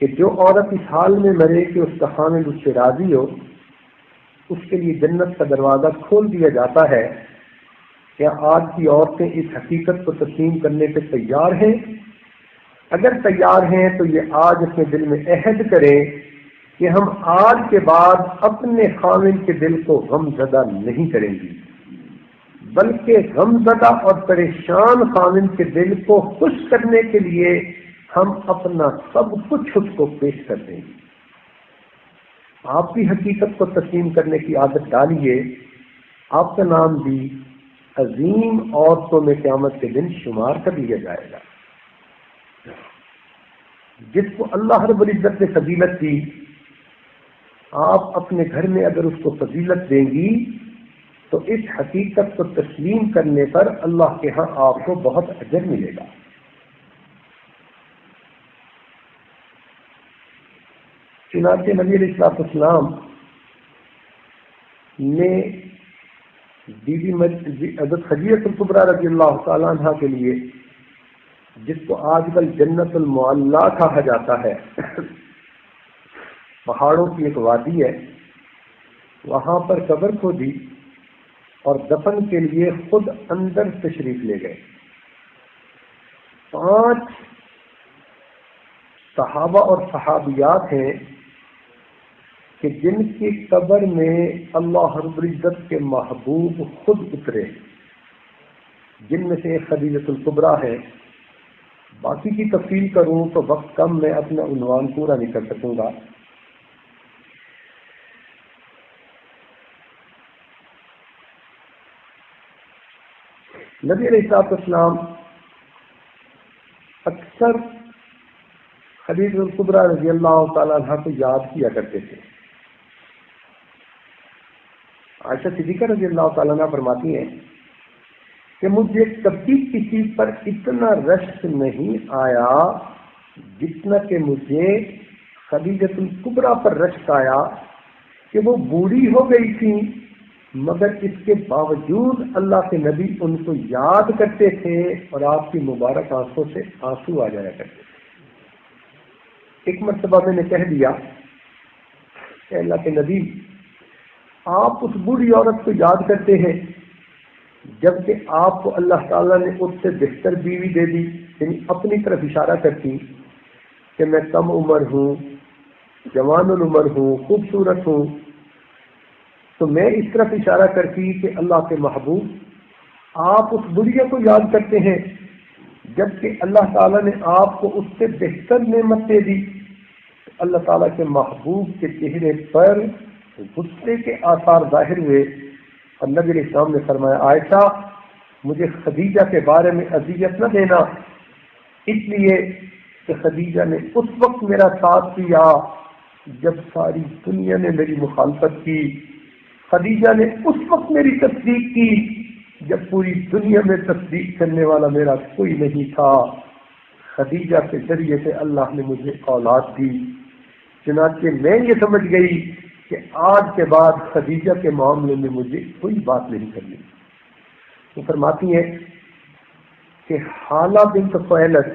کہ جو عورت اس حال میں مرے کہ اس کا خامد اس سے راضی ہو، اس کے لیے جنت کا دروازہ کھول دیا جاتا ہے. کیا آج کی عورتیں اس حقیقت کو تسلیم کرنے پہ تیار ہیں؟ اگر تیار ہیں تو یہ آج اپنے دل میں عہد کریں کہ ہم آج کے بعد اپنے خامد کے دل کو غم زدہ نہیں کریں گی، بلکہ غم زدہ اور پریشان خامد کے دل کو خوش کرنے کے لیے ہم اپنا سب کچھ اس کو پیش کر دیں گے. آپ بھی حقیقت کو تسلیم کرنے کی عادت ڈالیے، آپ کا نام بھی عظیم عورتوں میں قیامت کے دن شمار کر لیا جائے گا. جس کو اللہ رب العزت نے فضیلت دی، آپ اپنے گھر میں اگر اس کو فضیلت دیں گی تو اس حقیقت کو تسلیم کرنے پر اللہ کے ہاں آپ کو بہت اجر ملے گا. چنانچہ نبی علیہ السلام نے بی بی حضرت خدیجۃ الکبریٰ رضی اللہ تعالیٰ عنہ کے لیے، جس کو آج کل جنت المعلیٰ کہا جاتا ہے، پہاڑوں کی ایک وادی ہے، وہاں پر قبر کھودی اور دفن کے لیے خود اندر تشریف لے گئے. 5 صحابہ اور صحابیات ہیں کہ جن کی قبر میں اللہ رب العزت کے محبوب خود اترے، جن میں سے ایک خدیجۃ الکبریٰ ہے. باقی کی تفصیل کروں تو وقت کم، میں اپنا عنوان پورا نہیں کر سکوں گا. نبی علیہ السلام اکثر خدیجۃ الکبریٰ رضی اللہ تعالیٰ عنہ کو یاد کیا کرتے تھے. عائشہ صدیقہ رضی اللہ تعالیٰ عنہ فرماتی ہیں کہ مجھے کبھی کسی پر اتنا رشک نہیں آیا جتنا کہ مجھے خدیجۃ الکبریٰ پر رشک آیا کہ وہ بوڑھی ہو گئی تھی، مگر اس کے باوجود اللہ کے نبی ان کو یاد کرتے تھے اور آپ کی مبارک آنکھوں سے آنسو آ جایا کرتے تھے. ایک مرتبہ میں نے کہہ دیا کہ اللہ کے نبی، آپ اس بوڑھی عورت کو یاد کرتے ہیں جبکہ آپ کو اللہ تعالیٰ نے اس سے بہتر بیوی دے دی، یعنی اپنی طرف اشارہ کرتی کہ میں کم عمر ہوں، جوان العمر ہوں، خوبصورت ہوں، تو میں اس طرف اشارہ کرتی کہ اللہ کے محبوب آپ اس بڑھیا کو یاد کرتے ہیں جبکہ اللہ تعالیٰ نے آپ کو اس سے بہتر نعمت دے دی۔ اللہ تعالیٰ کے محبوب کے چہرے پر غصے کے آثار ظاہر ہوئے اور نبی علیہ السلام نے فرمایا عائشہ مجھے خدیجہ کے بارے میں اذیت نہ دینا، اس لیے کہ خدیجہ نے اس وقت میرا ساتھ دیا جب ساری دنیا نے میری مخالفت کی، خدیجہ نے اس وقت میری تصدیق کی جب پوری دنیا میں تصدیق کرنے والا میرا کوئی نہیں تھا۔ خدیجہ کے ذریعے سے اللہ نے مجھے اولاد دی، چنانچہ میں یہ سمجھ گئی کہ آج کے بعد خدیجہ کے معاملے میں مجھے کوئی بات نہیں کرنی۔ وہ فرماتی ہیں کہ حالہ بنت خویلد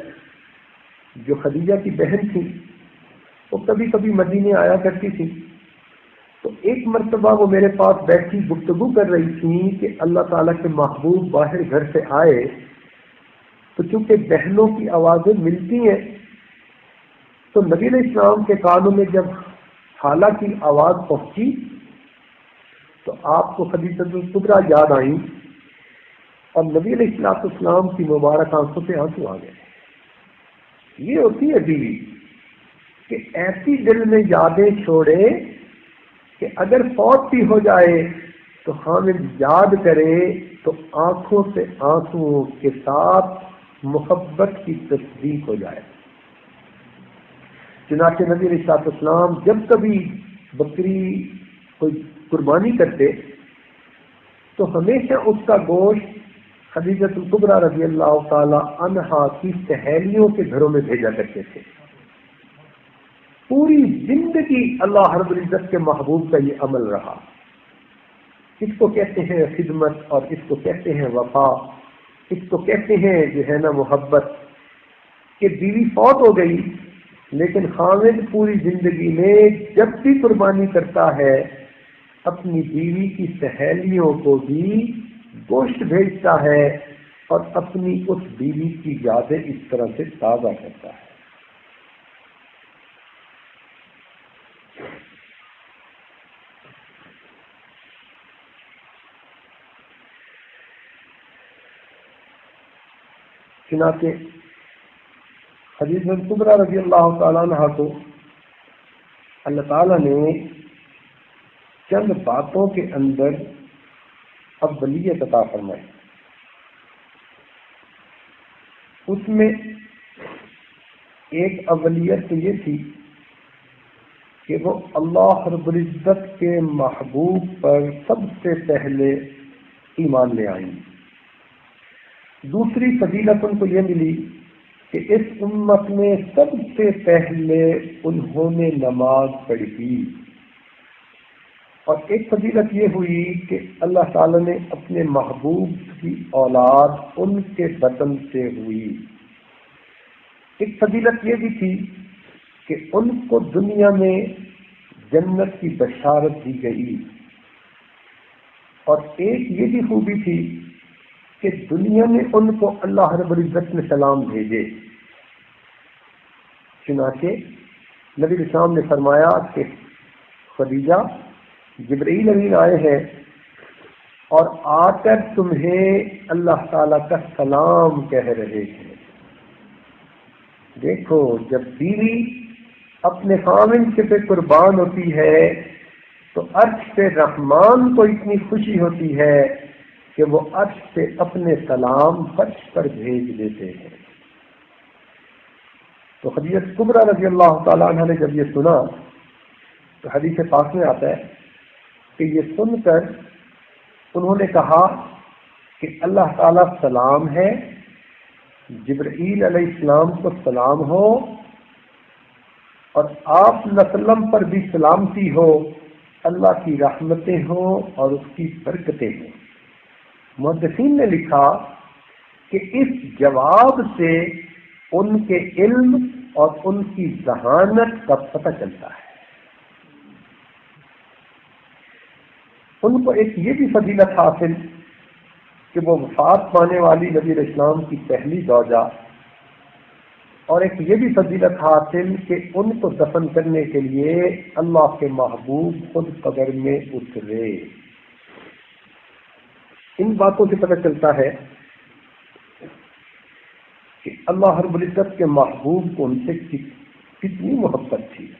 جو خدیجہ کی بہن تھی وہ کبھی کبھی مدینے آیا کرتی تھی، تو ایک مرتبہ وہ میرے پاس بیٹھی گفتگو کر رہی تھی کہ اللہ تعالیٰ کے محبوب باہر گھر سے آئے، تو چونکہ بہنوں کی آوازیں ملتی ہیں تو نبی علیہ السلام کے کانوں میں جب خالہ کی آواز پہنچی تو آپ کو خدیجہ الکبریٰ یاد آئیں اور نبی علیہ السلام کی مبارک آنکھوں سے آنسو آ گئے۔ یہ ہوتی ہے بیوی کہ ایسی دل میں یادیں چھوڑے کہ اگر فوت بھی ہو جائے تو خامد یاد کرے تو آنکھوں سے آنسو کے ساتھ محبت کی تصدیق ہو جائے۔ چنانچہ نبی علیہ السلام جب کبھی بکری کوئی قربانی کرتے تو ہمیشہ اس کا گوشت خدیجہ الکبریٰ رضی اللہ تعالی عنہا کی سہیلیوں کے گھروں میں بھیجا کرتے تھے۔ پوری زندگی اللہ رب العزت کے محبوب کا یہ عمل رہا۔ اس کو کہتے ہیں خدمت اور اس کو کہتے ہیں وفا، اس کو کہتے ہیں جو ہے نا محبت، کہ بیوی فوت ہو گئی لیکن خامد پوری زندگی میں جب بھی قربانی کرتا ہے اپنی بیوی کی سہیلیوں کو بھی گوشت بھیجتا ہے اور اپنی اس بیوی کی یادیں اس طرح سے تازہ کرتا ہے۔ چنانچہ خدیجہ الکبریٰ رضی اللہ تعالیٰ عنہ کو اللہ تعالیٰ نے چند باتوں کے اندر اولیت عطا فرمائی۔ اس میں ایک اولیت تو یہ تھی کہ وہ اللہ رب العزت کے محبوب پر سب سے پہلے ایمان لے آئیں۔ دوسری فضیلت ان کو یہ ملی کہ اس امت میں سب سے پہلے انہوں نے نماز پڑھی، اور ایک فضیلت یہ ہوئی کہ اللہ تعالی نے اپنے محبوب کی اولاد ان کے بطن سے ہوئی۔ ایک فضیلت یہ بھی تھی کہ ان کو دنیا میں جنت کی بشارت دی گئی، اور ایک یہ بھی خوبی تھی کہ دنیا میں ان کو اللہ رب العزت نے سلام بھیجے۔ چنانچہ نبی علیہ السلام نے فرمایا کہ خدیجہ جبرائیل امین آئے ہیں اور آ کر تمہیں اللہ تعالی کا سلام کہہ رہے ہیں۔ دیکھو جب بیوی اپنے خاوند کے پہ قربان ہوتی ہے تو عرش پہ رحمان کو اتنی خوشی ہوتی ہے کہ وہ عرش سے اپنے سلام فرش پر بھیج دیتے ہیں۔ تو خدیجہ کبریٰ رضی اللہ تعالیٰ عنہ نے جب یہ سنا تو حدیث پاک میں آتا ہے کہ یہ سن کر انہوں نے کہا کہ اللہ تعالیٰ سلام ہے، جبرائیل علیہ السلام کو سلام ہو، اور آپ وسلم پر بھی سلامتی ہو، اللہ کی رحمتیں ہوں اور اس کی برکتیں ہوں۔ محدثین نے لکھا کہ اس جواب سے ان کے علم اور ان کی ذہانت کا پتہ چلتا ہے۔ ان کو ایک یہ بھی فضیلت حاصل کہ وہ وفات پانے والی نبی علیہ السلام کی پہلی زوجہ اور ایک یہ بھی فضیلت حاصل کہ ان کو دفن کرنے کے لیے اللہ کے محبوب خود قبر میں اترے۔ ان باتوں سے پتہ چلتا ہے کہ اللہ رب العزت کے محبوب کو ان سے کتنی محبت تھی۔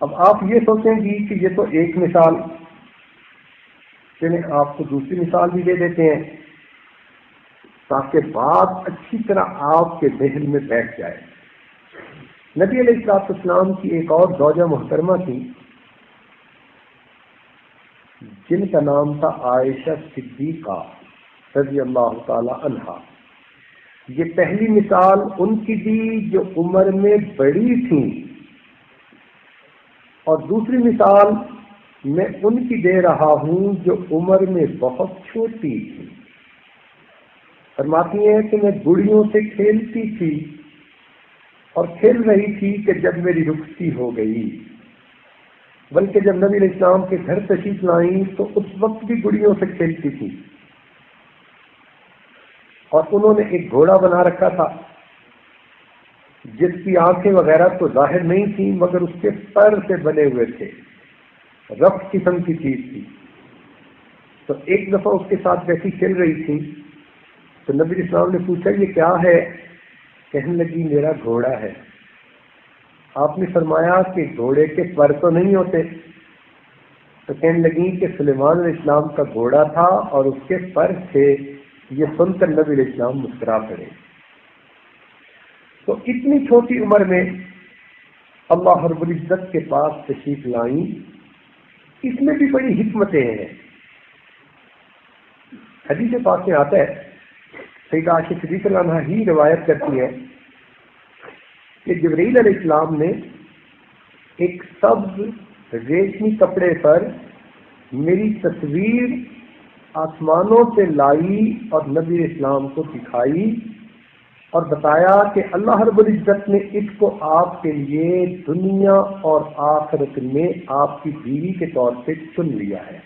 اب آپ یہ سوچیں گی کہ یہ تو ایک مثال، چلیں آپ کو دوسری مثال بھی دے دیتے ہیں تاکہ بات اچھی طرح آپ کے ذہن میں بیٹھ جائے۔ نبی علیہ السلام کی ایک اور زوجہ محترمہ تھی جن کا نام تھا عائشہ صدیقہ رضی اللہ تعالی عنہا۔ یہ پہلی مثال ان کی دی جو عمر میں بڑی تھی، اور دوسری مثال میں ان کی دے رہا ہوں جو عمر میں بہت چھوٹی تھی۔ فرماتی ہیں کہ میں گڑیوں سے کھیلتی تھی اور کھیل رہی تھی کہ جب میری رخصتی ہو گئی، بلکہ جب نبی علیہ السلام کے گھر تشریف لائیں تو اس وقت بھی گڑیوں سے کھیلتی تھی، اور انہوں نے ایک گھوڑا بنا رکھا تھا جس کی آنکھیں وغیرہ تو ظاہر نہیں تھیں مگر اس کے پر سے بنے ہوئے تھے، رف قسم کی چیز تھی۔ تو ایک دفعہ اس کے ساتھ ویسی کھیل رہی تھی تو نبی علیہ السلام نے پوچھا یہ کیا ہے؟ کہنے لگی میرا گھوڑا ہے۔ آپ نے فرمایا کہ گھوڑے کے پر تو نہیں ہوتے؟ تو کہنے لگی کہ سلیمان علیہ السلام کا گھوڑا تھا اور اس کے پر تھے۔ یہ سن کر نبی علیہ السلام مسکرا پڑے۔ تو اتنی چھوٹی عمر میں اللہ رب العزت کے پاس تشریف لائیں، اس میں بھی بڑی حکمتیں ہیں۔ حدیث پاک میں آتا ہے، سیدہ عائشہ صدیقہ عنہا ہی روایت کرتی ہے کہ جبرائیل علیہ السلام نے ایک سبز ریشمی کپڑے پر میری تصویر آسمانوں سے لائی اور نبی علیہ السلام کو دکھائی اور بتایا کہ اللہ رب العزت نے اس کو آپ کے لیے دنیا اور آخرت میں آپ کی بیوی کے طور پہ چن لیا ہے۔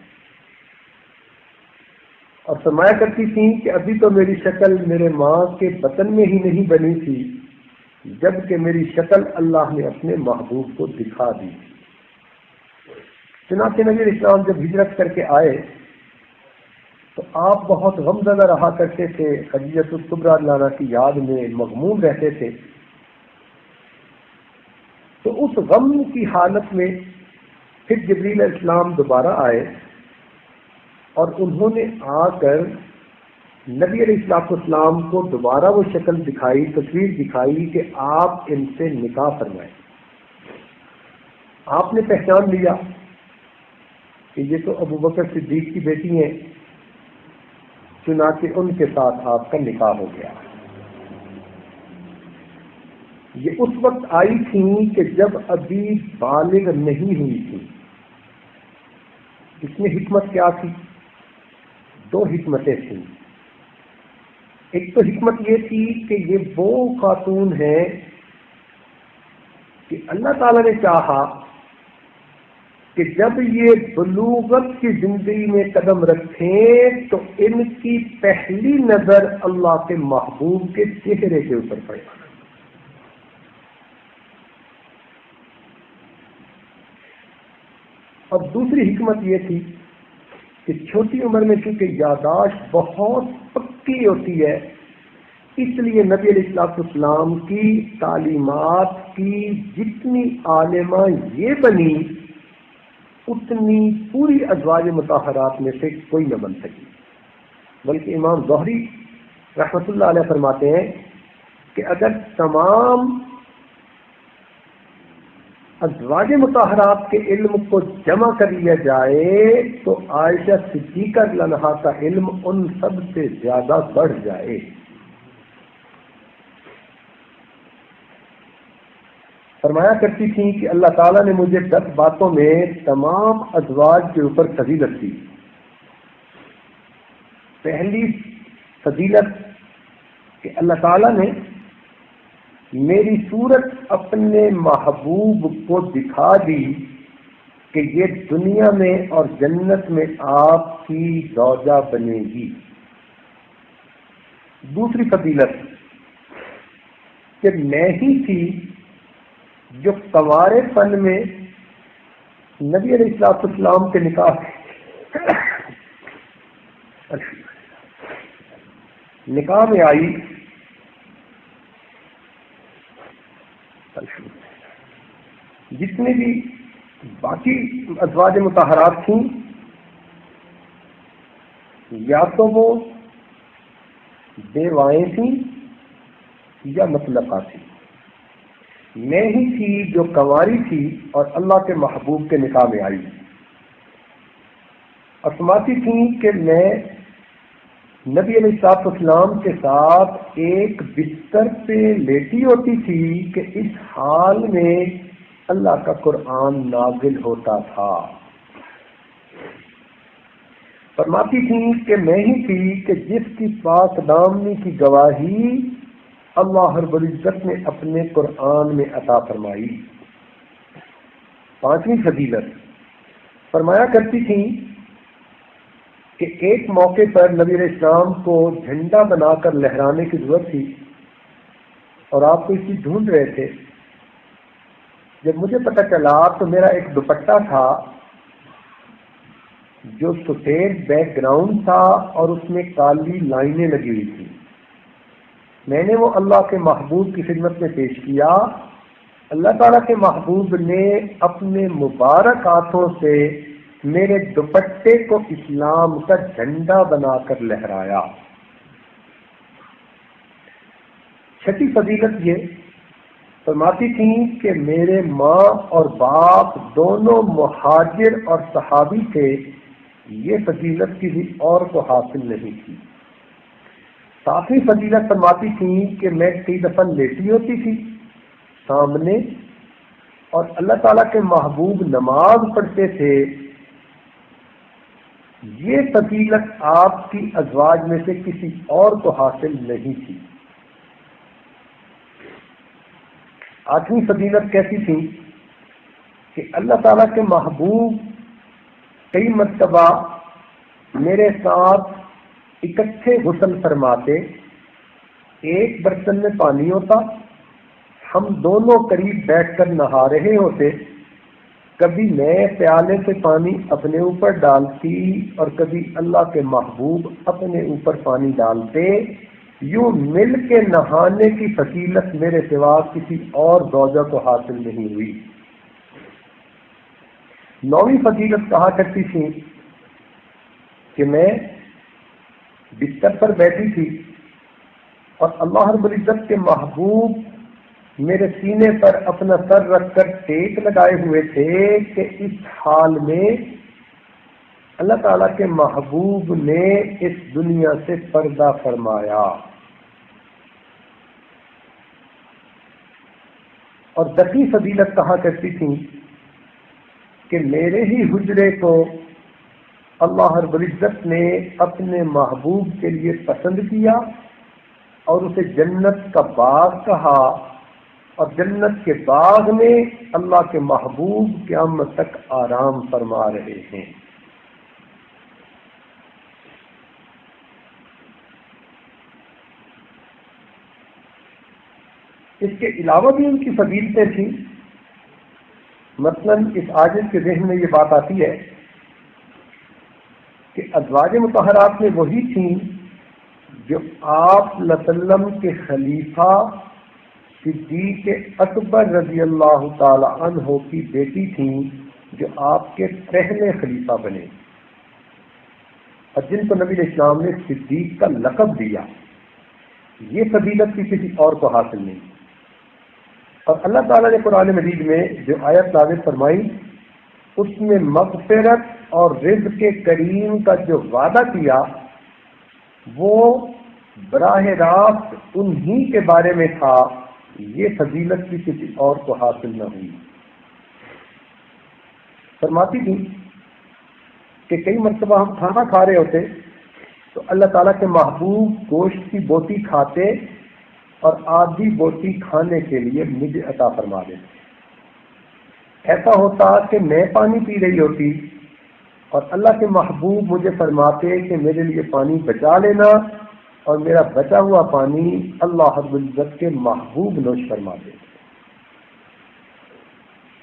اور فرمایا کرتی تھی کہ ابھی تو میری شکل میرے ماں کے بطن میں ہی نہیں بنی تھی جبکہ میری شکل اللہ نے اپنے محبوب کو دکھا دی۔ چنانچہ نبی علیہ السلام جب ہجرت کر کے آئے تو آپ بہت غمزدہ رہا کرتے تھے، خدیجہ الکبریٰ عنہا کی یاد میں مغموم رہتے تھے۔ تو اس غم کی حالت میں پھر جبرائیل علیہ السلام دوبارہ آئے اور انہوں نے آ کر نبی علیہ السلام کو دوبارہ وہ شکل دکھائی، تصویر دکھائی کہ آپ ان سے نکاح فرمائیں۔ آپ نے پہچان لیا کہ یہ تو ابو بکر صدیق کی بیٹی ہیں، چنانچہ ان کے ساتھ آپ کا نکاح ہو گیا۔ یہ اس وقت آئی تھیں کہ جب ابھی بالغ نہیں ہوئی تھی۔ اس میں حکمت کیا تھی؟ دو حکمتیں تھیں۔ ایک تو حکمت یہ تھی کہ یہ وہ خاتون ہے کہ اللہ تعالیٰ نے چاہا کہ جب یہ بلوغت کی زندگی میں قدم رکھیں تو ان کی پہلی نظر اللہ کے محبوب کے چہرے کے اوپر پڑے۔ اور دوسری حکمت یہ تھی کہ چھوٹی عمر میں چونکہ یاداشت بہت پکی ہوتی ہے، اس لیے نبی علیہ السلام کی تعلیمات کی جتنی عالمہ یہ بنی اتنی پوری ازواج مطہرات میں سے کوئی نہ بن سکی۔ بلکہ امام زہری رحمۃ اللہ علیہ فرماتے ہیں کہ اگر تمام ازواج مطہرات کے علم کو جمع کر لیا جائے تو عائشہ صدیقہ عنہا کا علم ان سب سے زیادہ بڑھ جائے۔ فرمایا کرتی تھیں کہ اللہ تعالیٰ نے مجھے 10 باتوں میں تمام ازواج کے اوپر فضیلت دی۔ پہلی فضیلت کہ اللہ تعالیٰ نے میری صورت اپنے محبوب کو دکھا دی کہ یہ دنیا میں اور جنت میں آپ کی زوجہ بنے گی۔ دوسری فضیلت کہ میں ہی تھی جو کنوارے پن میں نبی علیہ الصلوۃ والسلام کے نکاح میں آئی. جتنے بھی باقی ازواج مطہرات تھیں یا تو وہ بیوائیں تھیں یا مطلقہ تھیں. میں ہی تھی جو کنواری تھی اور اللہ کے محبوب کے نکاح میں آئی. اور سماتی تھیں کہ میں نبی علیہ الصلوۃ والسلام کے ساتھ ایک بستر پہ لیٹی ہوتی تھی کہ اس حال میں اللہ کا قرآن نازل ہوتا تھا. فرماتی تھیں کہ میں ہی تھی کہ جس کی پاک دامنی کی گواہی اللہ رب العزت نے اپنے قرآن میں عطا فرمائی. پانچویں فضیلت فرمایا کرتی تھیں کہ ایک موقع پر نبی علیہ السلام کو جھنڈا بنا کر لہرانے کی ضرورت تھی اور آپ کو اس کی ڈھونڈ رہے تھے. جب مجھے پتہ چلا تو میرا ایک دوپٹہ تھا جو سفید بیک گراؤنڈ تھا اور اس میں کالی لائنیں لگی ہوئی تھی. میں نے وہ اللہ کے محبوب کی خدمت میں پیش کیا. اللہ تعالیٰ کے محبوب نے اپنے مبارک ہاتھوں سے میرے دوپٹے کو اسلام کا جھنڈا بنا کر لہرایا. چھٹی فضیلت یہ فرماتی تھیں کہ میرے ماں اور باپ دونوں مہاجر اور صحابی تھے. یہ فضیلت کسی اور کو حاصل نہیں تھی. ساتویں فضیلت فرماتی تھیں کہ میں کئی دفعہ لیٹی ہوتی تھی سامنے اور اللہ تعالیٰ کے محبوب نماز پڑھتے تھے. یہ فضیلت آپ کی ازواج میں سے کسی اور کو حاصل نہیں تھی. آٹھویں فضیلت کیسی تھی کہ اللہ تعالیٰ کے محبوب کئی مرتبہ میرے ساتھ اکٹھے غسل فرماتے. ایک برتن میں پانی ہوتا, ہم دونوں قریب بیٹھ کر نہا رہے ہوتے. کبھی میں پیالے سے پانی اپنے اوپر ڈالتی اور کبھی اللہ کے محبوب اپنے اوپر پانی ڈالتے. یوں مل کے نہانے کی فضیلت میرے سوا کسی اور زوجہ کو حاصل نہیں ہوئی. نویں فضیلت کہا کرتی تھی کہ میں بستر پر بیٹھی تھی اور اللہ رب العزت کے محبوب میرے سینے پر اپنا سر رکھ کر ٹیک لگائے ہوئے تھے کہ اس حال میں اللہ تعالیٰ کے محبوب نے اس دنیا سے پردہ فرمایا. اور 10ویں فضیلت کہا کرتی تھی کہ میرے ہی حجرے کو اللہ رب العزت نے اپنے محبوب کے لیے پسند کیا اور اسے جنت کا باغ کہا, اور جنت کے باغ میں اللہ کے محبوب قیامت تک آرام فرما رہے ہیں. اس کے علاوہ بھی ان کی فضیلتیں تھیں. مثلا اس عاجز کے ذہن میں یہ بات آتی ہے کہ ازواج مطہرات میں وہی تھیں جو آپ صلی اللہ علیہ وسلم کے خلیفہ صدیق اکبر رضی اللہ تعالی عنہ کی بیٹی تھیں, جو آپ کے پہلے خلیفہ بنے اور جن کو نبی اسلام نے صدیق کا لقب دیا. یہ فضیلت بھی کسی اور کو حاصل نہیں. اور اللہ تعالیٰ نے قرآن مجید میں جو آیت نازل فرمائی اس میں مغفرت اور رزق کریم کا جو وعدہ کیا وہ براہ راست انہی کے بارے میں تھا. یہ فضیلت بھی کسی اور کو حاصل نہ ہوئی. فرماتی تھی کہ کئی مرتبہ ہم کھانا کھا رہے ہوتے تو اللہ تعالیٰ کے محبوب گوشت کی بوٹی کھاتے اور آدھی بوٹی کھانے کے لیے مجھے عطا فرما دیتے. ایسا ہوتا کہ میں پانی پی رہی ہوتی اور اللہ کے محبوب مجھے فرماتے کہ میرے لیے پانی بچا لینا اور میرا بچا ہوا پانی اللہ رب العزت کے محبوب نوش فرماتے تھے۔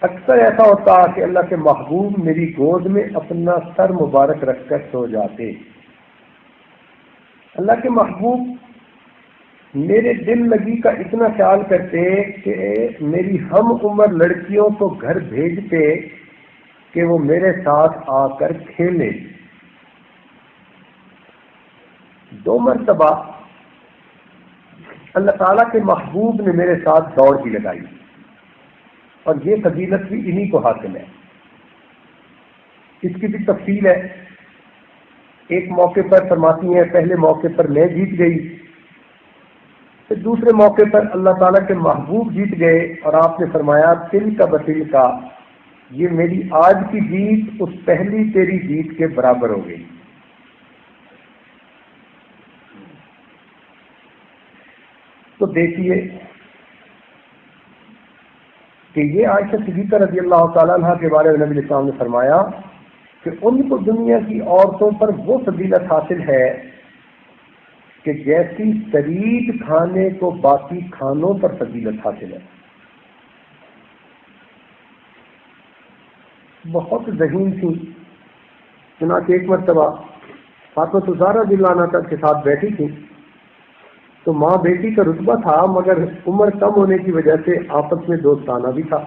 اکثر ایسا ہوتا کہ اللہ کے محبوب میری گود میں اپنا سر مبارک رکھ کر سو جاتے۔ اللہ کے محبوب میرے دل لگی کا اتنا خیال کرتے کہ میری ہم عمر لڑکیوں کو گھر بھیجتے کہ وہ میرے ساتھ آ کر کھیلے۔ 2 مرتبہ اللہ تعالیٰ کے محبوب نے میرے ساتھ دوڑ بھی لگائی، اور یہ فضیلت بھی انہی کو حاصل ہے۔ اس کی بھی تفصیل ہے۔ ایک موقع پر فرماتی ہیں پہلے موقع پر میں جیت گئی، پھر دوسرے موقع پر اللہ تعالیٰ کے محبوب جیت گئے، اور آپ نے فرمایا تل کا بتل کا، یہ میری آج کی جیت اس پہلی تیری جیت کے برابر ہو گئی۔ تو دیکھیے کہ یہ عائشہ صدیقہ رضی اللہ تعالیٰ عنہ کے بارے میں نبی علیہ السلام نے فرمایا کہ ان کو دنیا کی عورتوں پر وہ فضیلت حاصل ہے کہ جیسی سرید کھانے کو باقی کھانوں پر فضیلت حاصل ہے۔ بہت ذہین تھی، چنانچہ ایک مرتبہ فاطمہ الزہرا رضی اللہ عنہا کے ساتھ بیٹھی تھی، تو ماں بیٹی کا رتبہ تھا مگر عمر کم ہونے کی وجہ سے آپس میں دوستانہ بھی تھا۔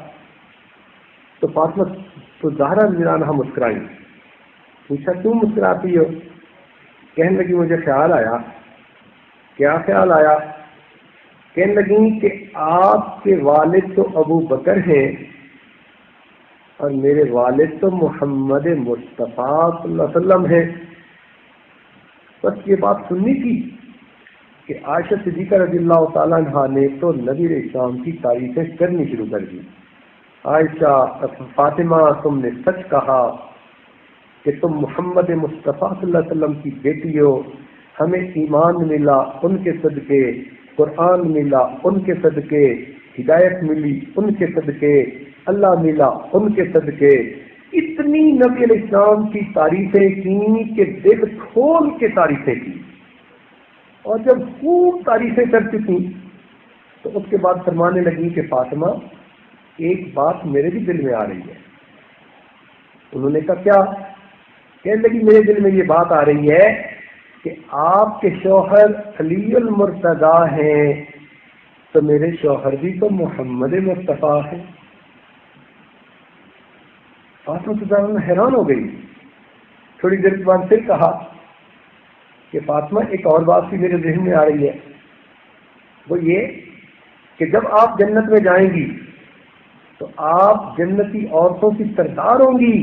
تو فاطمہ الزہرا رضی اللہ عنہا مسکرائی، پوچھا کیوں مسکراتی ہو؟ کہنے لگی مجھے خیال آیا۔ کیا خیال آیا؟ کہنے لگی کہ آپ کے والد تو ابو بکر ہیں اور میرے والد تو محمد مصطفیٰ صلی اللہ علیہ وسلم ہیں۔ بس یہ بات سننی تھی کہ عائشہ صدیقہ رضی اللہ تعالیٰ عنہ نے تو نبی علیہ السلام کی تعریفیں کرنی شروع کر دی۔ عائشہ فاطمہ تم نے سچ کہا کہ تم محمد مصطفیٰ صلی اللہ علیہ وسلم کی بیٹی ہو، ہمیں ایمان ملا ان کے صدقے، قرآن ملا ان کے صدقے، ہدایت ملی ان کے صدقے، اللہ ملا ان کے صدقے۔ اتنی نبی علیہ السلام کی تعریفیں کی کہ دل کھول کے تعریفیں کی، اور جب خوب تعریفیں کر چکی تو اس کے بعد فرمانے لگی کہ فاطمہ ایک بات میرے بھی دل میں آ رہی ہے۔ انہوں نے کہا کیا؟ کہنے لگی میرے دل میں یہ بات آ رہی ہے کہ آپ کے شوہر علی المرتضیٰ ہیں تو میرے شوہر بھی تو محمد مصطفیٰ ہیں۔ فاطمہ حیران ہو گئی۔ تھوڑی دیر کے بعد پھر کہا کہ فاطمہ ایک اور بات بھی میرے ذہن میں آ رہی ہے، وہ یہ کہ جب آپ جنت میں جائیں گی تو آپ جنتی عورتوں کی سردار ہوں گی،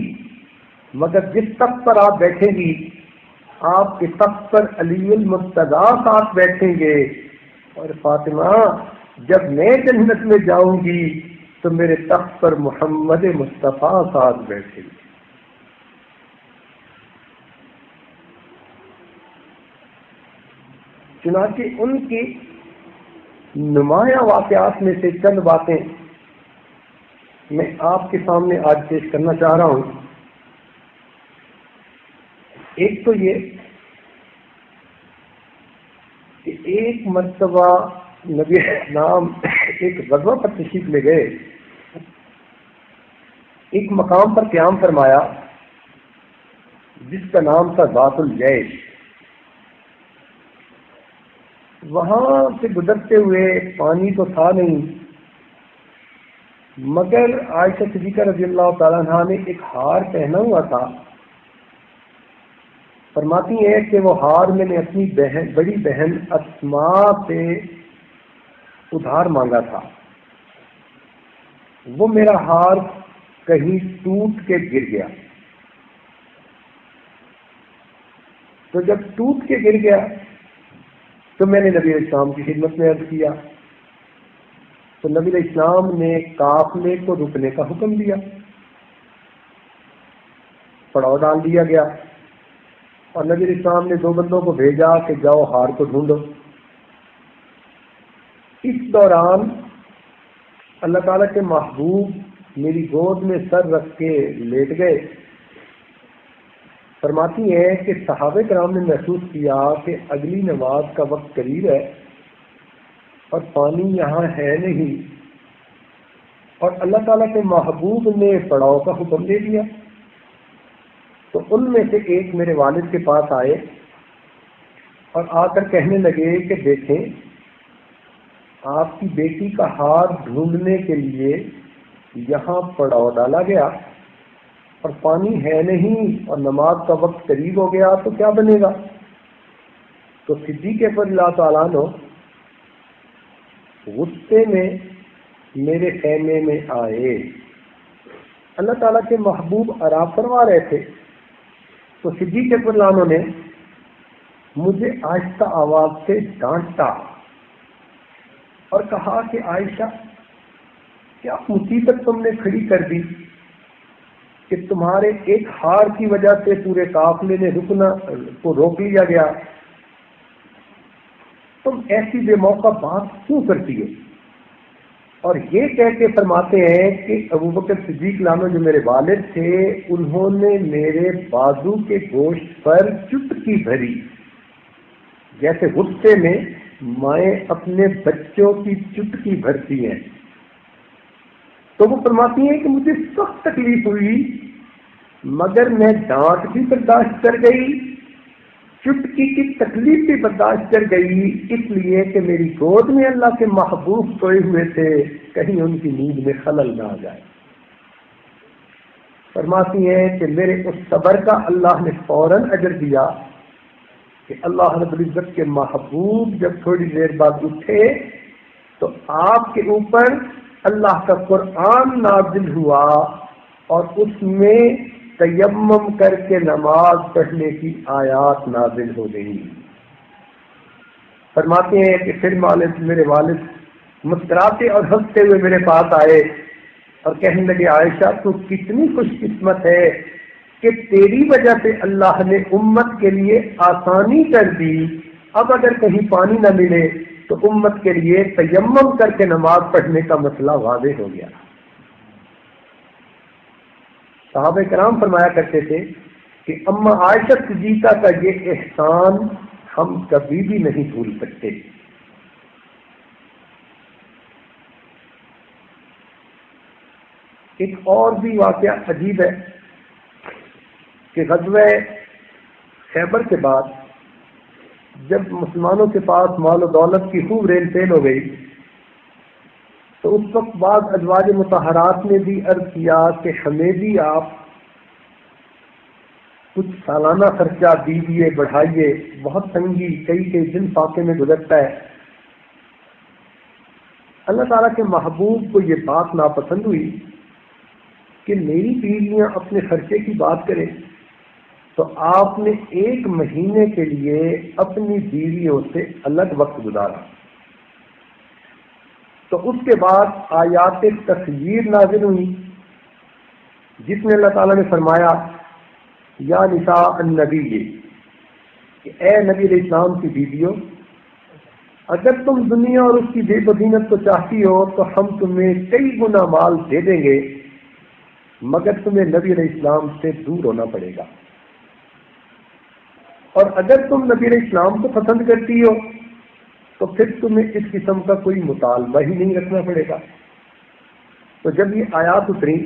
مگر جس تخت پر آپ بیٹھیں گی آپ کے تخت پر علی المرتضیٰ ساتھ بیٹھیں گے، اور فاطمہ جب میں جنت میں جاؤں گی تو میرے تخت پر محمد مصطفیٰ ساتھ بیٹھیں گے۔ چنانچہ ان کی نمایاں واقعات میں سے چند باتیں میں آپ کے سامنے آج پیش کرنا چاہ رہا ہوں۔ ایک تو یہ کہ ایک مرتبہ نبی اسلام ایک غزوہ پر تشریف لے گئے، ایک مقام پر قیام فرمایا جس کا نام تھا ذات الجیش۔ وہاں سے گزرتے ہوئے پانی تو تھا نہیں، مگر عائشہ صدیقہ رضی اللہ تعالیٰ عنہ نے ایک ہار پہنا ہوا تھا۔ فرماتی ہے کہ وہ ہار میں نے اپنی بڑی بہن اسماء سے ادھار مانگا تھا، وہ میرا ہار کہیں ٹوٹ کے گر گیا، تو جب ٹوٹ کے گر گیا تو میں نے نبی علیہ السلام کی خدمت میں عرض کیا، تو نبی علیہ السلام نے قافلے کو رکنے کا حکم دیا، پڑاؤ ڈال دیا گیا، اور نبی علیہ السلام نے 2 بندوں کو بھیجا کہ جاؤ ہار کو ڈھونڈو۔ اس دوران اللہ تعالیٰ کے محبوب میری گود میں سر رکھ کے لیٹ گئے، فرماتی ہیں کہ صحابہ کرام نے محسوس کیا کہ اگلی نماز کا وقت قریب ہے اور پانی یہاں ہے نہیں، اور اللہ تعالیٰ کے محبوب نے پڑاؤ کا حکم دے دیا۔ تو ان میں سے ایک میرے والد کے پاس آئے اور آ کر کہنے لگے کہ دیکھیں، آپ کی بیٹی کا ہاتھ ڈھونڈنے کے لیے یہاں پڑاؤ ڈالا گیا اور پانی ہے نہیں اور نماز کا وقت قریب ہو گیا، تو کیا بنے گا؟ تو صدیق اکبر اللہ تعالیٰ عنہ غصے میں میرے خیمے میں آئے۔ اللہ تعالیٰ کے محبوب آرام فرما رہے تھے، تو صدیق اکبر اللہ عنہ نے مجھے آہستہ آواز سے ڈانٹا اور کہا کہ عائشہ، کیا مصیبت تم نے کھڑی کر دی کہ تمہارے ایک ہار کی وجہ سے پورے قافلے نے رکنا کو روک لیا گیا؟ تم ایسی بے موقع بات کیوں کرتی ہو؟ اور یہ کہہ کے فرماتے ہیں کہ ابوبکر صدیق عنہ جو میرے والد تھے، انہوں نے میرے بازو کے گوشت پر چٹکی بھری، جیسے غصے میں مائیں اپنے بچوں کی چٹکی بھرتی ہیں۔ تو وہ فرماتی ہیں کہ مجھے سخت تکلیف ہوئی، مگر میں ڈانٹ بھی برداشت کر گئی، چٹکی کی تکلیف بھی برداشت کر گئی، اس لیے کہ میری گود میں اللہ کے محبوب سوئے ہوئے تھے، کہیں ان کی نیند میں خلل نہ آ جائے۔ فرماتی ہیں کہ میرے اس صبر کا اللہ نے فوراً اجر دیا کہ اللہ رب العزت کے محبوب جب تھوڑی دیر بعد اٹھے تو آپ کے اوپر اللہ کا قرآن نازل ہوا اور اس میں تیمم کر کے نماز پڑھنے کی آیات نازل ہو گئی۔ فرماتے ہیں کہ پھر میرے والد مسکراتے اور ہنستے ہوئے میرے پاس آئے اور کہنے لگے، عائشہ تو کتنی خوش قسمت ہے کہ تیری وجہ سے اللہ نے امت کے لیے آسانی کر دی، اب اگر کہیں پانی نہ ملے تو امت کے لیے تیمم کر کے نماز پڑھنے کا مسئلہ واضح ہو گیا۔ صحابہ کرام فرمایا کرتے تھے کہ اما عائشہ صدیقہ کا یہ احسان ہم کبھی بھی نہیں بھول سکتے۔ ایک اور بھی واقعہ عجیب ہے کہ غزوہ خیبر کے بعد جب مسلمانوں کے پاس مال و دولت کی خوب ریل پھیل ہو گئی تو اس وقت بعض ازواج مطہرات نے بھی عرض کیا کہ ہمیں بھی آپ کچھ سالانہ خرچہ دیجیے، بڑھائیے، بہت تنگی کئی دن فاقے میں گزرتا ہے۔ اللہ تعالیٰ کے محبوب کو یہ بات ناپسند ہوئی کہ میری بیویاں اپنے خرچے کی بات کریں، تو آپ نے 1 مہینے کے لیے اپنی بیویوں سے الگ وقت گزارا۔ تو اس کے بعد آیات تخییر نازل ہوئی جس میں اللہ تعالیٰ نے فرمایا، یا نساء النبی، کہ اے نبی علیہ السلام کی بیویوں، اگر تم دنیا اور اس کی بے بدینت کو چاہتی ہو تو ہم تمہیں کئی گنا مال دے دیں گے، مگر تمہیں نبی علیہ السلام سے دور ہونا پڑے گا، اور اگر تم نبی علیہ السلام کو پسند کرتی ہو تو پھر تمہیں اس قسم کا کوئی مطالبہ ہی نہیں رکھنا پڑے گا۔ تو جب یہ آیات اتری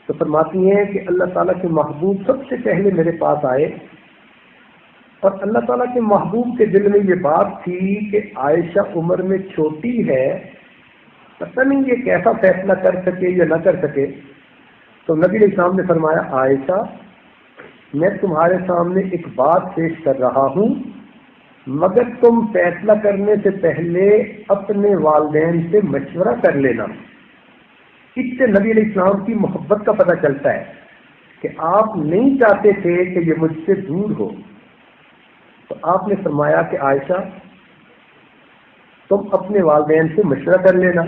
تو فرماتی ہیں کہ اللہ تعالیٰ کے محبوب سب سے پہلے میرے پاس آئے، اور اللہ تعالیٰ کے محبوب کے دل میں یہ بات تھی کہ عائشہ عمر میں چھوٹی ہے، پتہ نہیں یہ کیسا فیصلہ کر سکے یا نہ کر سکے۔ تو نبی علیہ السلام نے فرمایا، عائشہ میں تمہارے سامنے ایک بات پیش کر رہا ہوں، مگر تم فیصلہ کرنے سے پہلے اپنے والدین سے مشورہ کر لینا۔ اس سے نبی علیہ السلام کی محبت کا پتہ چلتا ہے کہ آپ نہیں چاہتے تھے کہ یہ مجھ سے دور ہو۔ تو آپ نے فرمایا کہ عائشہ تم اپنے والدین سے مشورہ کر لینا۔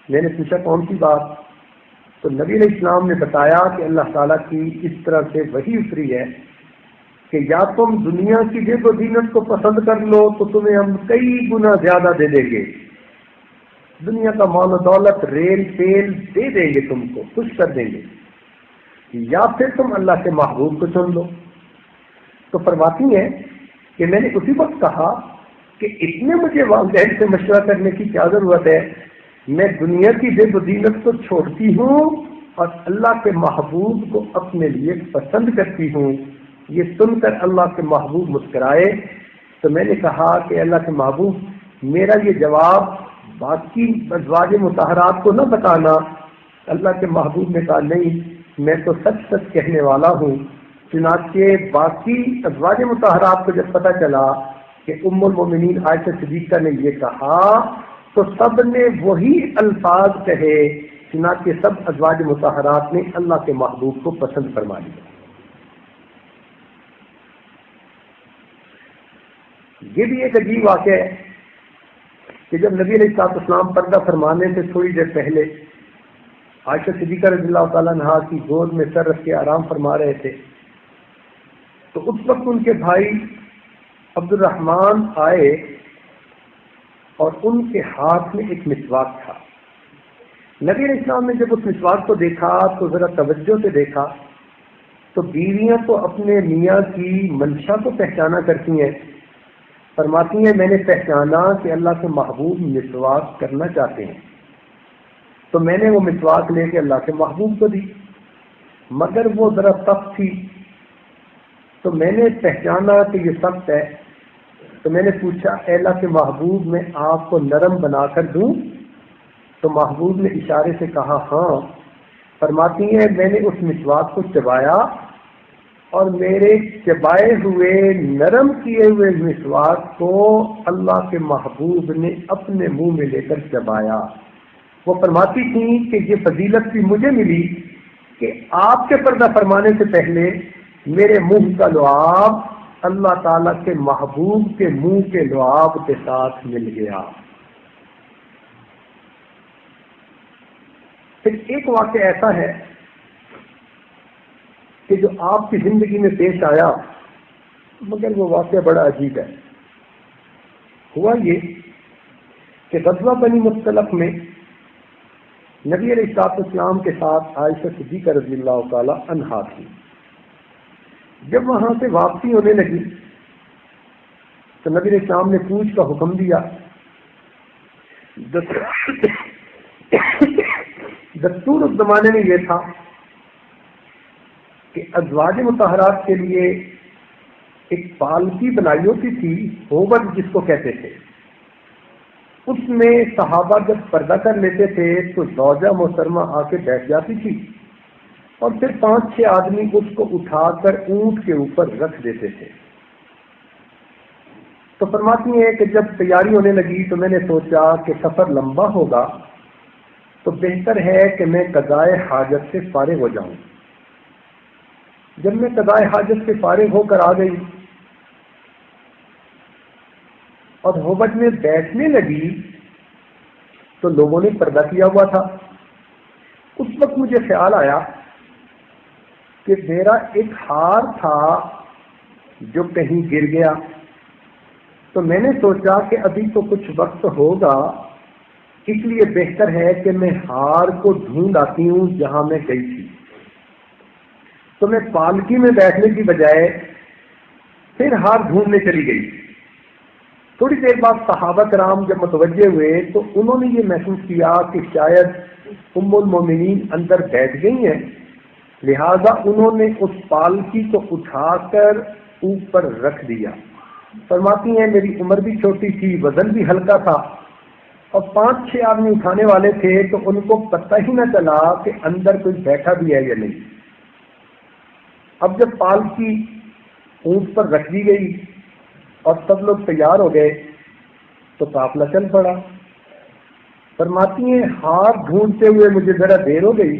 میں نے پوچھا کون سی بات؟ تو نبی علیہ السلام نے بتایا کہ اللہ تعالیٰ کی اس طرح سے وحی اتری ہے کہ یا تم دنیا کی بے بدینت کو پسند کر لو تو تمہیں ہم کئی گنا زیادہ دے دیں گے، دنیا کا مال و دولت ریل تیل دے دیں گے، تم کو خوش کر دیں گے، یا پھر تم اللہ کے محبوب کو چن لو۔ تو فرماتی ہیں کہ میں نے اسی وقت کہا کہ اتنے مجھے والدین سے مشورہ کرنے کی کیا ضرورت ہے، میں دنیا کی بے بدینت کو چھوڑتی ہوں اور اللہ کے محبوب کو اپنے لیے پسند کرتی ہوں۔ یہ سن کر اللہ کے محبوب مسکرائے، تو میں نے کہا کہ اللہ کے محبوب میرا یہ جواب باقی ازواج مطہرات کو نہ بتانا۔ اللہ کے محبوب نے کہا نہیں، میں تو سچ سچ کہنے والا ہوں۔ چنانچہ باقی ازواج مطہرات کو جب پتہ چلا کہ ام المومنین عائشہ صدیقہ نے یہ کہا تو سب نے وہی الفاظ کہے، چنانچہ سب ازواج مطہرات نے اللہ کے محبوب کو پسند فرما لیا۔ یہ بھی ایک عجیب واقعہ ہے کہ جب نبی علیہ السلام پردہ فرمانے سے تھوڑی دیر پہلے عائشہ صدیقہ رضی اللہ تعالیٰ عنہا کی گود میں سر رکھ کے آرام فرما رہے تھے، تو اس وقت ان کے بھائی عبد الرحمن آئے اور ان کے ہاتھ میں ایک مسواک تھا۔ نبی علیہ السلام نے جب اس مسواک کو دیکھا تو ذرا توجہ سے دیکھا تو بیویاں تو اپنے میاں کی منشا کو پہچانا کرتی ہیں۔ فرماتی ہیں میں نے پہچانا کہ اللہ کے محبوب مسواک کرنا چاہتے ہیں، تو میں نے وہ مسواک لے کے اللہ کے محبوب کو دی، مگر وہ ذرا سخت تھی، تو میں نے پہچانا کہ یہ سخت ہے، تو میں نے پوچھا اے اللہ کے محبوب میں آپ کو نرم بنا کر دوں؟ تو محبوب نے اشارے سے کہا ہاں۔ فرماتی ہیں میں نے اس مسواک کو چبایا اور میرے چبائے ہوئے نرم کیے ہوئے مسواک کو اللہ کے محبوب نے اپنے منہ میں لے کر چبایا۔ وہ فرماتی تھیں کہ یہ فضیلت بھی مجھے ملی کہ آپ کے پردہ فرمانے سے پہلے میرے منہ کا لعاب اللہ تعالیٰ کے محبوب کے منہ کے لعاب کے ساتھ مل گیا۔ پھر ایک واقعہ ایسا ہے کہ جو آپ کی زندگی میں پیش آیا، مگر وہ واقعہ بڑا عجیب ہے۔ ہوا یہ کہ غزوہ بنی مصطلق میں نبی علیہ السلام کے ساتھ عائشہ صدیقہ رضی اللہ تعالی عنہا تھی۔ جب وہاں سے واپسی ہونے لگی تو نبی علیہ السلام نے پوچھ کا حکم دیا۔ دستور اس زمانے میں یہ تھا کہ ازواج مطہرات کے لیے ایک پالکی بنائی ہوتی تھی، ہوبٹ جس کو کہتے تھے، اس میں صحابہ جب پردہ کر لیتے تھے تو زوجہ محترمہ آ کے بیٹھ جاتی تھی اور پھر 5-6 آدمی اس کو اٹھا کر اونٹ کے اوپر رکھ دیتے تھے۔ تو فرماتی ہیں کہ جب تیاری ہونے لگی تو میں نے سوچا کہ سفر لمبا ہوگا تو بہتر ہے کہ میں قضائے حاجت سے فارغ ہو جاؤں۔ جب میں قضائے حاجت سے فارغ ہو کر آ گئی اور ہوبٹ میں بیٹھنے لگی تو لوگوں نے پردہ کیا ہوا تھا۔ اس وقت مجھے خیال آیا کہ میرا ایک ہار تھا جو کہیں گر گیا، تو میں نے سوچا کہ ابھی تو کچھ وقت ہوگا، اس لیے بہتر ہے کہ میں ہار کو ڈھونڈ آتی ہوں جہاں میں گئی تھی۔ تو میں پالکی میں بیٹھنے کی بجائے پھر ہار ڈھونڈنے چلی گئی۔ تھوڑی دیر بعد صحابہ کرام جب متوجہ ہوئے تو انہوں نے یہ محسوس کیا کہ شاید ام المومنین اندر بیٹھ گئی ہیں، لہذا انہوں نے اس پالکی کو اٹھا کر اوپر رکھ دیا۔ فرماتی ہیں میری عمر بھی چھوٹی تھی، وزن بھی ہلکا تھا اور 5-6 آدمی اٹھانے والے تھے، تو ان کو پتہ ہی نہ چلا کہ اندر کوئی بیٹھا بھی ہے یا نہیں۔ اب جب پالکی اونٹ پر رکھ دی گئی اور سب لوگ تیار ہو گئے تو قافلہ چل پڑا۔ فرماتی ہیں ہار ڈھونڈتے ہوئے مجھے ذرا دیر ہو گئی،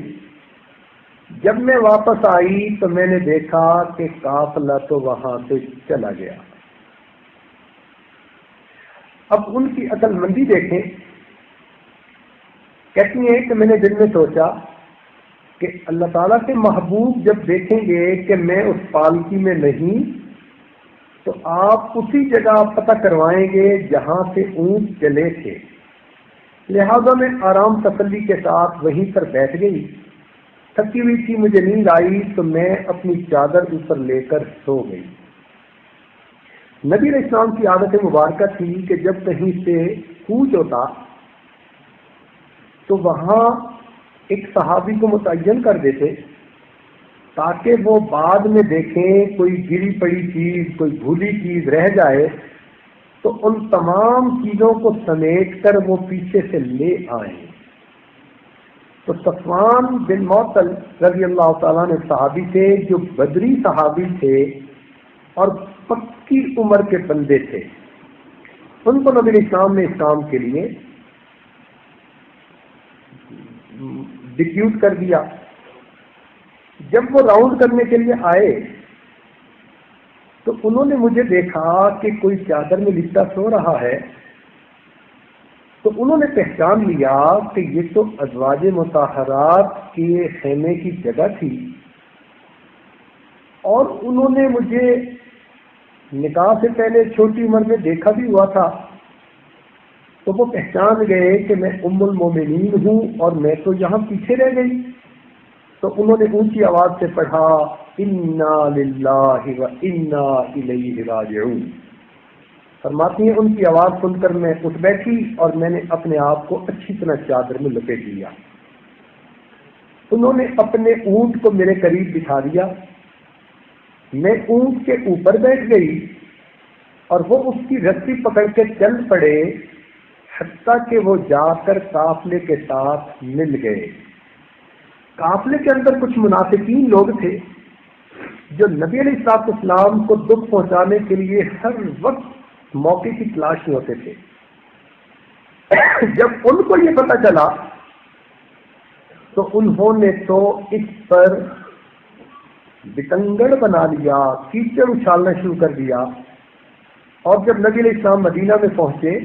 جب میں واپس آئی تو میں نے دیکھا کہ قافلہ تو وہاں سے چلا گیا۔ اب ان کی عقل مندی دیکھیں، کہتی ہیں کہ میں نے دل میں سوچا کہ اللہ تعالیٰ کے محبوب جب دیکھیں گے کہ میں اس پالکی میں نہیں تو آپ اسی جگہ پتہ کروائیں گے جہاں سے اونٹ چلے تھے، لہذا میں آرام تسلی کے ساتھ وہیں پر بیٹھ گئی۔ تھکی ہوئی تھی، مجھے نیند آئی تو میں اپنی چادر اوپر لے کر سو گئی۔ نبی علیہ السلام کی عادت مبارکہ تھی کہ جب کہیں سے کوچ ہوتا تو وہاں ایک صحابی کو متعین کر دیتے تاکہ وہ بعد میں دیکھیں کوئی گری پڑی چیز، کوئی بھولی چیز رہ جائے تو ان تمام چیزوں کو سمیٹ کر وہ پیچھے سے لے آئیں۔ تو صفوان بن معطل رضی اللہ تعالیٰ نے صحابی تھے جو بدری صحابی تھے اور پکی عمر کے بندے تھے، ان کو نبی اسلام نے اسلام کے لیے ڈپیوٹ کر دیا۔ جب وہ راؤنڈ کرنے کے لیے آئے تو انہوں نے مجھے دیکھا کہ کوئی چادر میں لپٹا سو رہا ہے، تو انہوں نے پہچان لیا کہ یہ تو ازواج مطہرات کے خیمے کی جگہ تھی، اور انہوں نے مجھے نکاح سے پہلے چھوٹی عمر میں دیکھا بھی ہوا تھا، تو وہ پہچان گئے کہ میں ام المومنین ہوں اور میں تو یہاں پیچھے رہ گئی۔ تو انہوں نے اونچی آواز سے پڑھا انا للہ و انا الیہ راجعون۔ فرماتی ہیں ان کی آواز سن کر میں اٹھ بیٹھی اور میں نے اپنے آپ کو اچھی طرح چادر میں لپیٹ لیا۔ انہوں نے اپنے اونٹ کو میرے قریب بٹھا دیا، میں اونٹ کے اوپر بیٹھ گئی اور وہ اس کی رسی پکڑ کے چل پڑے حتیٰ کہ وہ جا کر قافلے کے ساتھ مل گئے۔ قافلے کے اندر کچھ منافقین لوگ تھے جو نبی علیہ السلام کو دکھ پہنچانے کے لیے ہر وقت موقع کی تلاش میں ہوتے تھے۔ جب ان کو یہ پتہ چلا تو انہوں نے تو اس پر بتنگڑ بنا لیا، کیچڑ اچھالنا شروع کر دیا، اور جب نبی علیہ السلام مدینہ میں پہنچے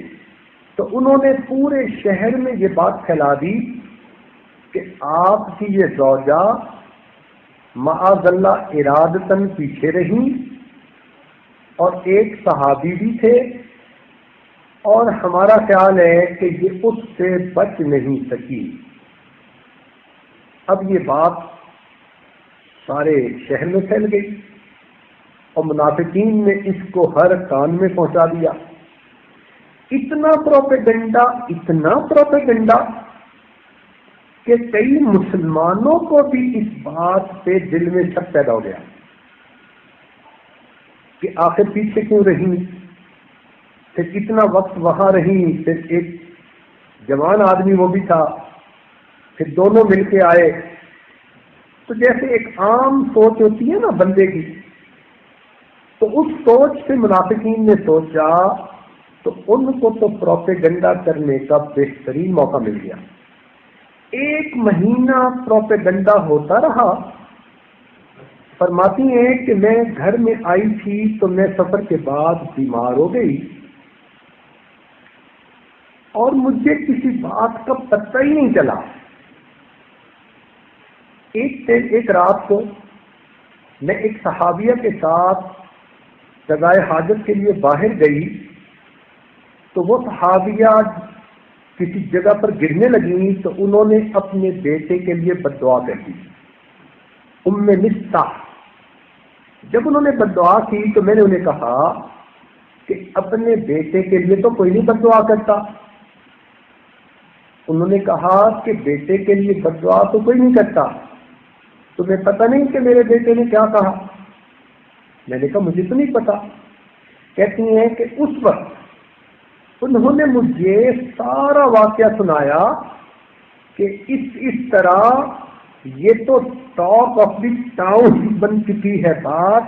تو انہوں نے پورے شہر میں یہ بات پھیلا دی کہ آپ کی یہ زوجہ معاذ اللہ ارادتاً پیچھے رہی اور ایک صحابی بھی تھے، اور ہمارا خیال ہے کہ یہ اس سے بچ نہیں سکی۔ اب یہ بات سارے شہر میں پھیل گئی اور منافقین نے اس کو ہر کان میں پہنچا دیا۔ اتنا پروپیگنڈا کہ کئی مسلمانوں کو بھی اس بات پہ دل میں شک پیدا ہو گیا کہ آخر پیچھے کیوں رہی، پھر کتنا وقت وہاں رہی، پھر ایک جوان آدمی وہ بھی تھا، پھر دونوں مل کے آئے۔ تو جیسے ایک عام سوچ ہوتی ہے نا بندے کی، تو اس سوچ سے منافقین نے سوچا تو ان کو تو پروپیگنڈا کرنے کا بہترین موقع مل گیا۔ 1 مہینہ پروپیگنڈا ہوتا رہا۔ فرماتی ہیں کہ میں گھر میں آئی تھی تو میں سفر کے بعد بیمار ہو گئی اور مجھے کسی بات کا پتہ ہی نہیں چلا۔ ایک رات کو میں ایک صحابیہ کے ساتھ قضائے حاجت کے لیے باہر گئی تو وہ صحابیہ کسی جگہ پر گرنے لگی تو انہوں نے اپنے بیٹے کے لیے بد دعا کر دی، ام مستح۔ جب انہوں نے بد دعا کی تو میں نے انہیں کہا کہ اپنے بیٹے کے لیے تو کوئی نہیں بد دعا کرتا۔ انہوں نے کہا کہ بیٹے کے لیے بد دعا تو کوئی نہیں کرتا، تمہیں پتہ نہیں کہ میرے بیٹے نے کیا کہا؟ میں نے کہا مجھے تو نہیں پتا۔ کہتی ہیں کہ اس وقت انہوں نے مجھے سارا واقعہ سنایا کہ اس طرح یہ تو ٹاک آف دی ٹاؤن بن چکی ہے بات،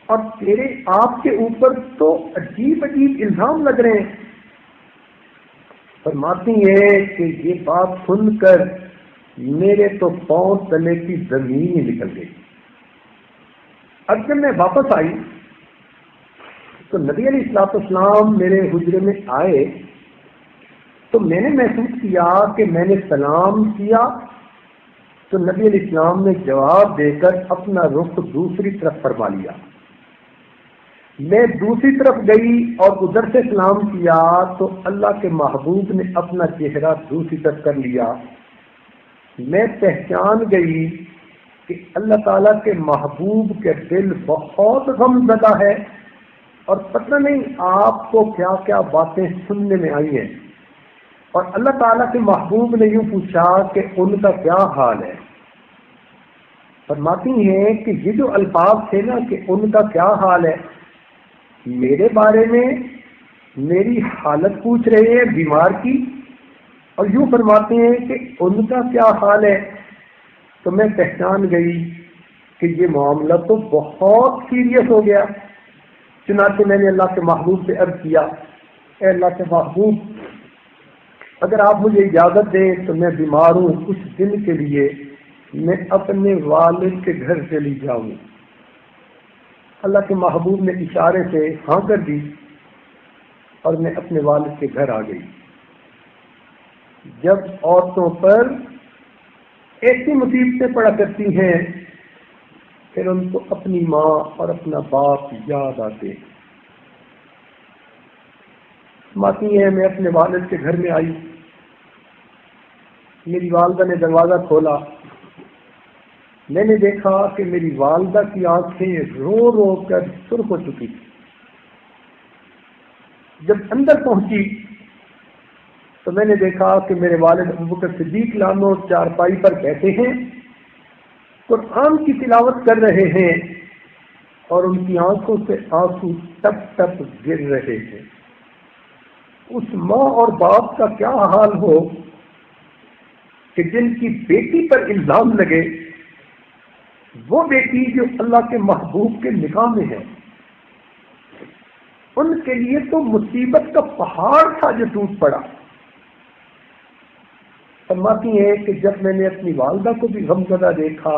اور تیرے آپ کے اوپر تو عجیب الزام لگ رہے ہیں۔ فرماتی ہے کہ یہ بات سن کر میرے تو پاؤں تلے کی زمین ہی نکل گئی۔ اب جب میں واپس آئی تو نبی علیہ السلام میرے حجرے میں آئے تو میں نے محسوس کیا کہ میں نے سلام کیا تو نبی علیہ السلام نے جواب دے کر اپنا رخ دوسری طرف فرما لیا۔ میں دوسری طرف گئی اور ادھر سے سلام کیا تو اللہ کے محبوب نے اپنا چہرہ دوسری طرف کر لیا میں پہچان گئی کہ اللہ تعالیٰ کے محبوب کے دل بہت غم زدہ ہے، اور پتہ نہیں آپ کو کیا کیا باتیں سننے میں آئی ہیں، اور اللہ تعالیٰ کے محبوب نے یوں پوچھا کہ ان کا کیا حال ہے۔ فرماتی ہیں کہ یہ جو الفاظ تھے نا کہ ان کا کیا حال ہے، میرے بارے میں میری حالت پوچھ رہے ہیں بیمار کی، اور یوں فرماتے ہیں کہ ان کا کیا حال ہے۔ تو میں پہچان گئی کہ یہ معاملہ تو بہت سیریس ہو گیا۔ چنانچہ میں نے اللہ کے محبوب سے عرض کیا، اے اللہ کے محبوب، اگر آپ مجھے اجازت دیں تو میں بیمار ہوں، کچھ دن کے لیے میں اپنے والد کے گھر چلی جاؤں۔ اللہ کے محبوب نے اشارے سے ہاں کر دی اور میں اپنے والد کے گھر آ گئی۔ جب عورتوں پر ایسی مصیبتیں پڑا کرتی ہیں پھر ان کو اپنی ماں اور اپنا باپ یاد آتے۔ ماتی ہیں میں اپنے والد کے گھر میں آئی، میری والدہ نے دروازہ کھولا، میں نے دیکھا کہ میری والدہ کی آنکھیں رو رو کر سرخ ہو چکی تھی۔ جب اندر پہنچی تو میں نے دیکھا کہ میرے والد ابوبکر صدیق لانو چارپائی پر بیٹھے ہیں، قرآن کی تلاوت کر رہے ہیں، اور ان کی آنکھوں سے آنسو ٹپ ٹپ گر رہے ہیں۔ اس ماں اور باپ کا کیا حال ہو کہ جن کی بیٹی پر الزام لگے، وہ بیٹی جو اللہ کے محبوب کے نکاح میں ہے، ان کے لیے تو مصیبت کا پہاڑ تھا جو ٹوٹ پڑا۔ فرماتی ہیں کہ جب میں نے اپنی والدہ کو بھی غمزدہ دیکھا،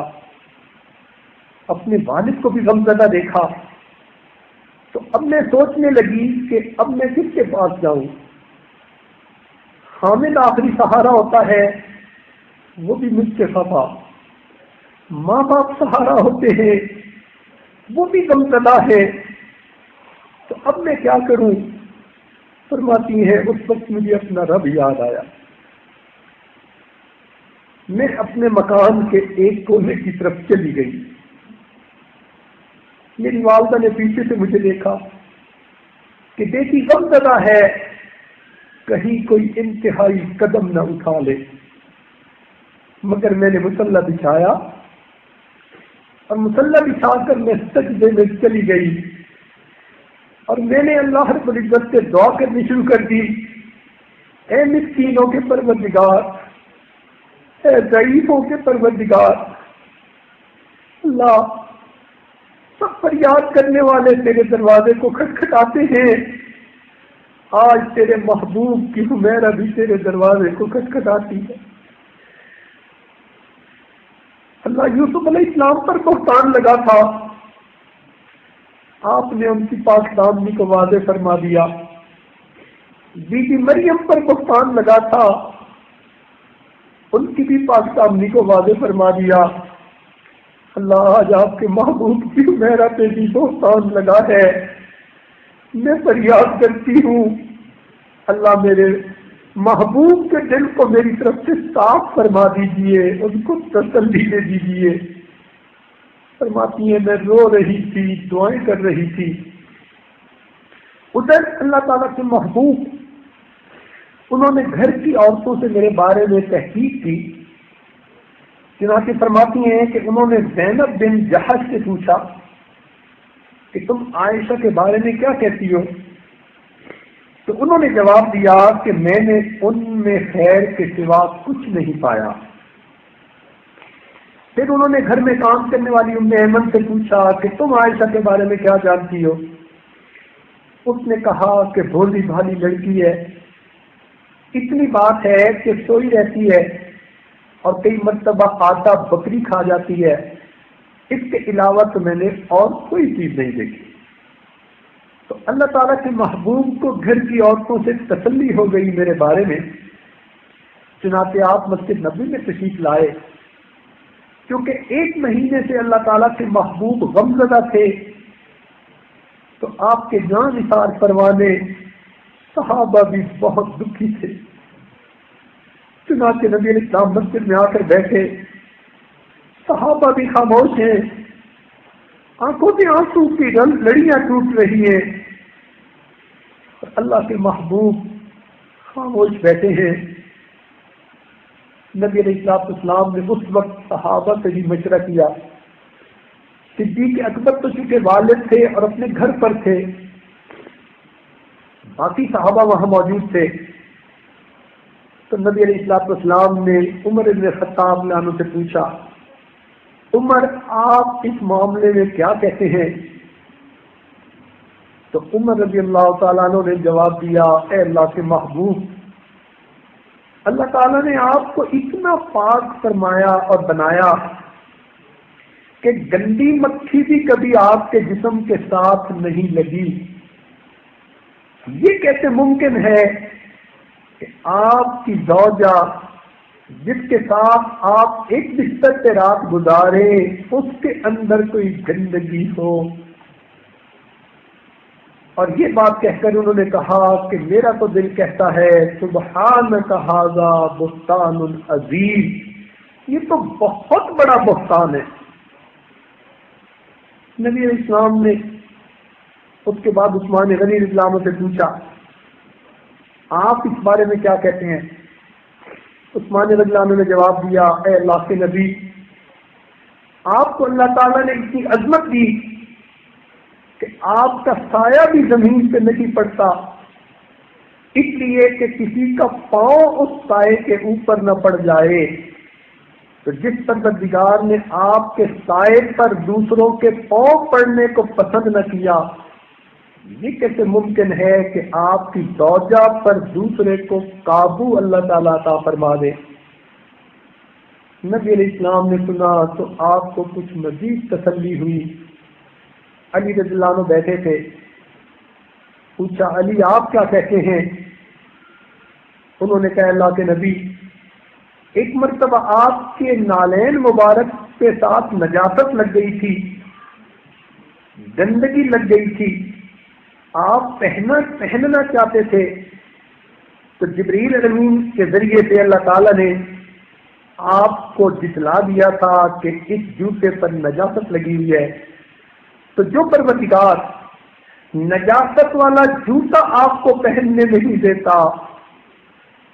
اپنے والد کو بھی غمزدہ دیکھا، تو اب میں سوچنے لگی کہ اب میں کس کے پاس جاؤں۔ حامد آخری سہارا ہوتا ہے، وہ بھی مجھ سے خفا، ماں باپ سہارا ہوتے ہیں، وہ بھی غمزدہ ہے، تو اب میں کیا کروں۔ فرماتی ہیں اس وقت مجھے اپنا رب یاد آیا۔ میں اپنے مکان کے ایک کونے کی طرف چلی گئی۔ میری والدہ نے پیچھے سے مجھے دیکھا کہ بیٹی غمزدہ ہے، کہیں کوئی انتہائی قدم نہ اٹھا لے، مگر میں نے مصلی بچھایا اور مصلی بچھا کر میں سجدے میں چلی گئی، اور میں نے اللہ رب العزت سے دعا کرنی شروع کر دی، اے مسکینوں کے پروردگار، اے ضعیفوں کے پروردگار، اللہ سب فریاد کرنے والے تیرے دروازے کو کھٹکھٹاتے ہیں، آج تیرے محبوب کی حمیرہ بھی تیرے دروازے کو کھٹکھٹاتی ہے۔ اللہ یوسف علیہ السلام پر بہتان لگا تھا، آپ نے ان کی پاک دامنی کو واضح فرما دیا۔ بی بی مریم پر بہتان لگا تھا، ان کی بھی پاک دامنی کو واضح فرما دیا۔ اللہ آج آپ کے محبوب کی میرا پہ بھی بہتان لگا ہے، میں فریاد کرتی ہوں، اللہ میرے محبوب کے دل کو میری طرف سے صاف فرما دیجئے، ان کو تسلی دے دیجئے۔ فرماتی ہیں میں رو رہی تھی، دعائیں کر رہی تھی، ادھر اللہ تعالیٰ کے محبوب انہوں نے گھر کی عورتوں سے میرے بارے میں تحقیق کی۔ چنانچہ فرماتی ہیں کہ انہوں نے زینب بن جحش سے پوچھا کہ تم عائشہ کے بارے میں کیا کہتی ہو؟ تو انہوں نے جواب دیا کہ میں نے ان میں خیر کے سوا کچھ نہیں پایا۔ پھر انہوں نے گھر میں کام کرنے والی ام ایمن سے پوچھا کہ تم عائشہ کے بارے میں کیا جانتی ہو؟ اس نے کہا کہ بھولی بھالی لڑکی ہے، اتنی بات ہے کہ سوئی رہتی ہے اور کئی مرتبہ آٹا بکری کھا جاتی ہے، اس کے علاوہ تو میں نے اور کوئی چیز نہیں دیکھی۔ تو اللہ تعالیٰ کے محبوب کو گھر کی عورتوں سے تسلی ہو گئی میرے بارے میں، چنانچہ آپ مسجد نبوی میں تشریف لائے، کیونکہ 1 مہینے سے اللہ تعالیٰ کے محبوب غمزدہ تھے، تو آپ کے جان نثار پروانے صحابہ بھی بہت دکھی تھے۔ چنانچہ نبی علیہ السلام مسجد میں آ کر بیٹھے، صحابہ بھی خاموش ہیں، آنکھوں سے آنسو کی لڑیاں ٹوٹ رہی ہیں، اور اللہ کے محبوب خاموش بیٹھے ہیں۔ نبی علیہ السلام نے اس وقت صحابہ سے بھی مشورہ کیا۔ صدیق اکبر تو چونکہ والد تھے اور اپنے گھر پر تھے، باقی صحابہ وہاں موجود تھے، تو نبی علیہ السلام نے عمر بن خطاب عنہ سے پوچھا، عمر آپ اس معاملے میں کیا کہتے ہیں؟ تو عمر رضی اللہ تعالیٰ عنہ نے جواب دیا، اے اللہ کے محبوب، اللہ تعالیٰ نے آپ کو اتنا پاک فرمایا اور بنایا کہ گندی مکھی بھی کبھی آپ کے جسم کے ساتھ نہیں لگی۔ یہ کیسے ممکن ہے کہ آپ کی زوجہ جس کے ساتھ آپ ایک بستر پہ رات گزاریں اس کے اندر کوئی گندگی ہو؟ اور یہ بات کہہ کر انہوں نے کہا کہ میرا تو دل کہتا ہے سبحانک ھذا بہتان عظیم، یہ تو بہت بڑا بہتان ہے۔ نبی علیہ السلام نے اس کے بعد عثمان غنی رضی اللہ عنہ سے پوچھا، آپ اس بارے میں کیا کہتے ہیں؟ عثمان رضی اللہ عنہ نے جواب دیا، اے اللہ کے نبی، آپ کو اللہ تعالیٰ نے اتنی عظمت دی کہ آپ کا سایہ بھی زمین پہ نہیں پڑتا، اس لیے کہ کسی کا پاؤں اس سائے کے اوپر نہ پڑ جائے۔ تو جس پروردگار نے آپ کے سائے پر دوسروں کے پاؤں پڑنے کو پسند نہ کیا، یہ کیسے ممکن ہے کہ آپ کی زوجہ پر دوسرے کو قابو اللہ تعالیٰ عطا فرما دے؟ نبی علیہ السلام نے سنا تو آپ کو کچھ مزید تسلی ہوئی۔ علی رضی اللہ عنہ بیٹھے تھے، پوچھا، علی آپ کیا کہتے ہیں؟ انہوں نے کہا، اللہ کے نبی، ایک مرتبہ آپ کے نالین مبارک کے ساتھ نجاست لگ گئی تھی، گندگی لگ گئی تھی، آپ پہننا چاہتے تھے، تو جبریل امین کے ذریعے سے اللہ تعالیٰ نے آپ کو جتلا دیا تھا کہ اس جوتے پر نجاست لگی ہوئی ہے۔ تو جو پروردگار نجاست والا جوتا آپ کو پہننے نہیں دیتا،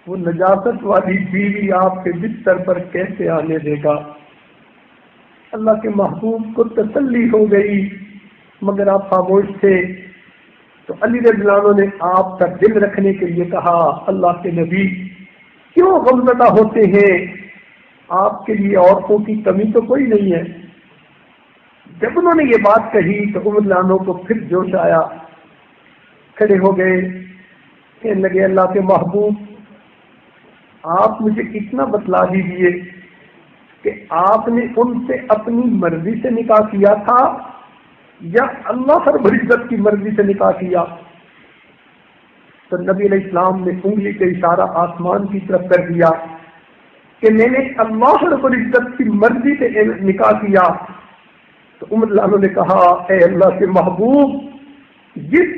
وہ نجاست والی بیوی آپ کے بستر پر کیسے آنے دے گا؟ اللہ کے محبوب کو تسلی ہو گئی، مگر آپ خاموش تھے۔ تو علی رضی اللہ عنہ نے آپ کا دل رکھنے کے لیے کہا، اللہ کے نبی کیوں غمزدہ ہوتے ہیں؟ آپ کے لیے عورتوں کی کمی تو کوئی نہیں ہے۔ جب انہوں نے یہ بات کہی تو عمر رضی اللہ عنہ کو پھر جوش آیا، کھڑے ہو گئے، کہنے لگے، اللہ کے محبوب، آپ مجھے اتنا بتلا دیجیے کہ آپ نے ان سے اپنی مرضی سے نکاح کیا تھا یا اللہ رب العزت کی مرضی سے نکاح کیا؟ تو نبی علیہ السلام نے انگلی کا اشارہ آسمان کی طرف کر دیا کہ میں نے اللہ رب العزت کی مرضی سے نکاح کیا۔ تو عمر رضی اللہ عنہ نے کہا، اے اللہ کے محبوب، جس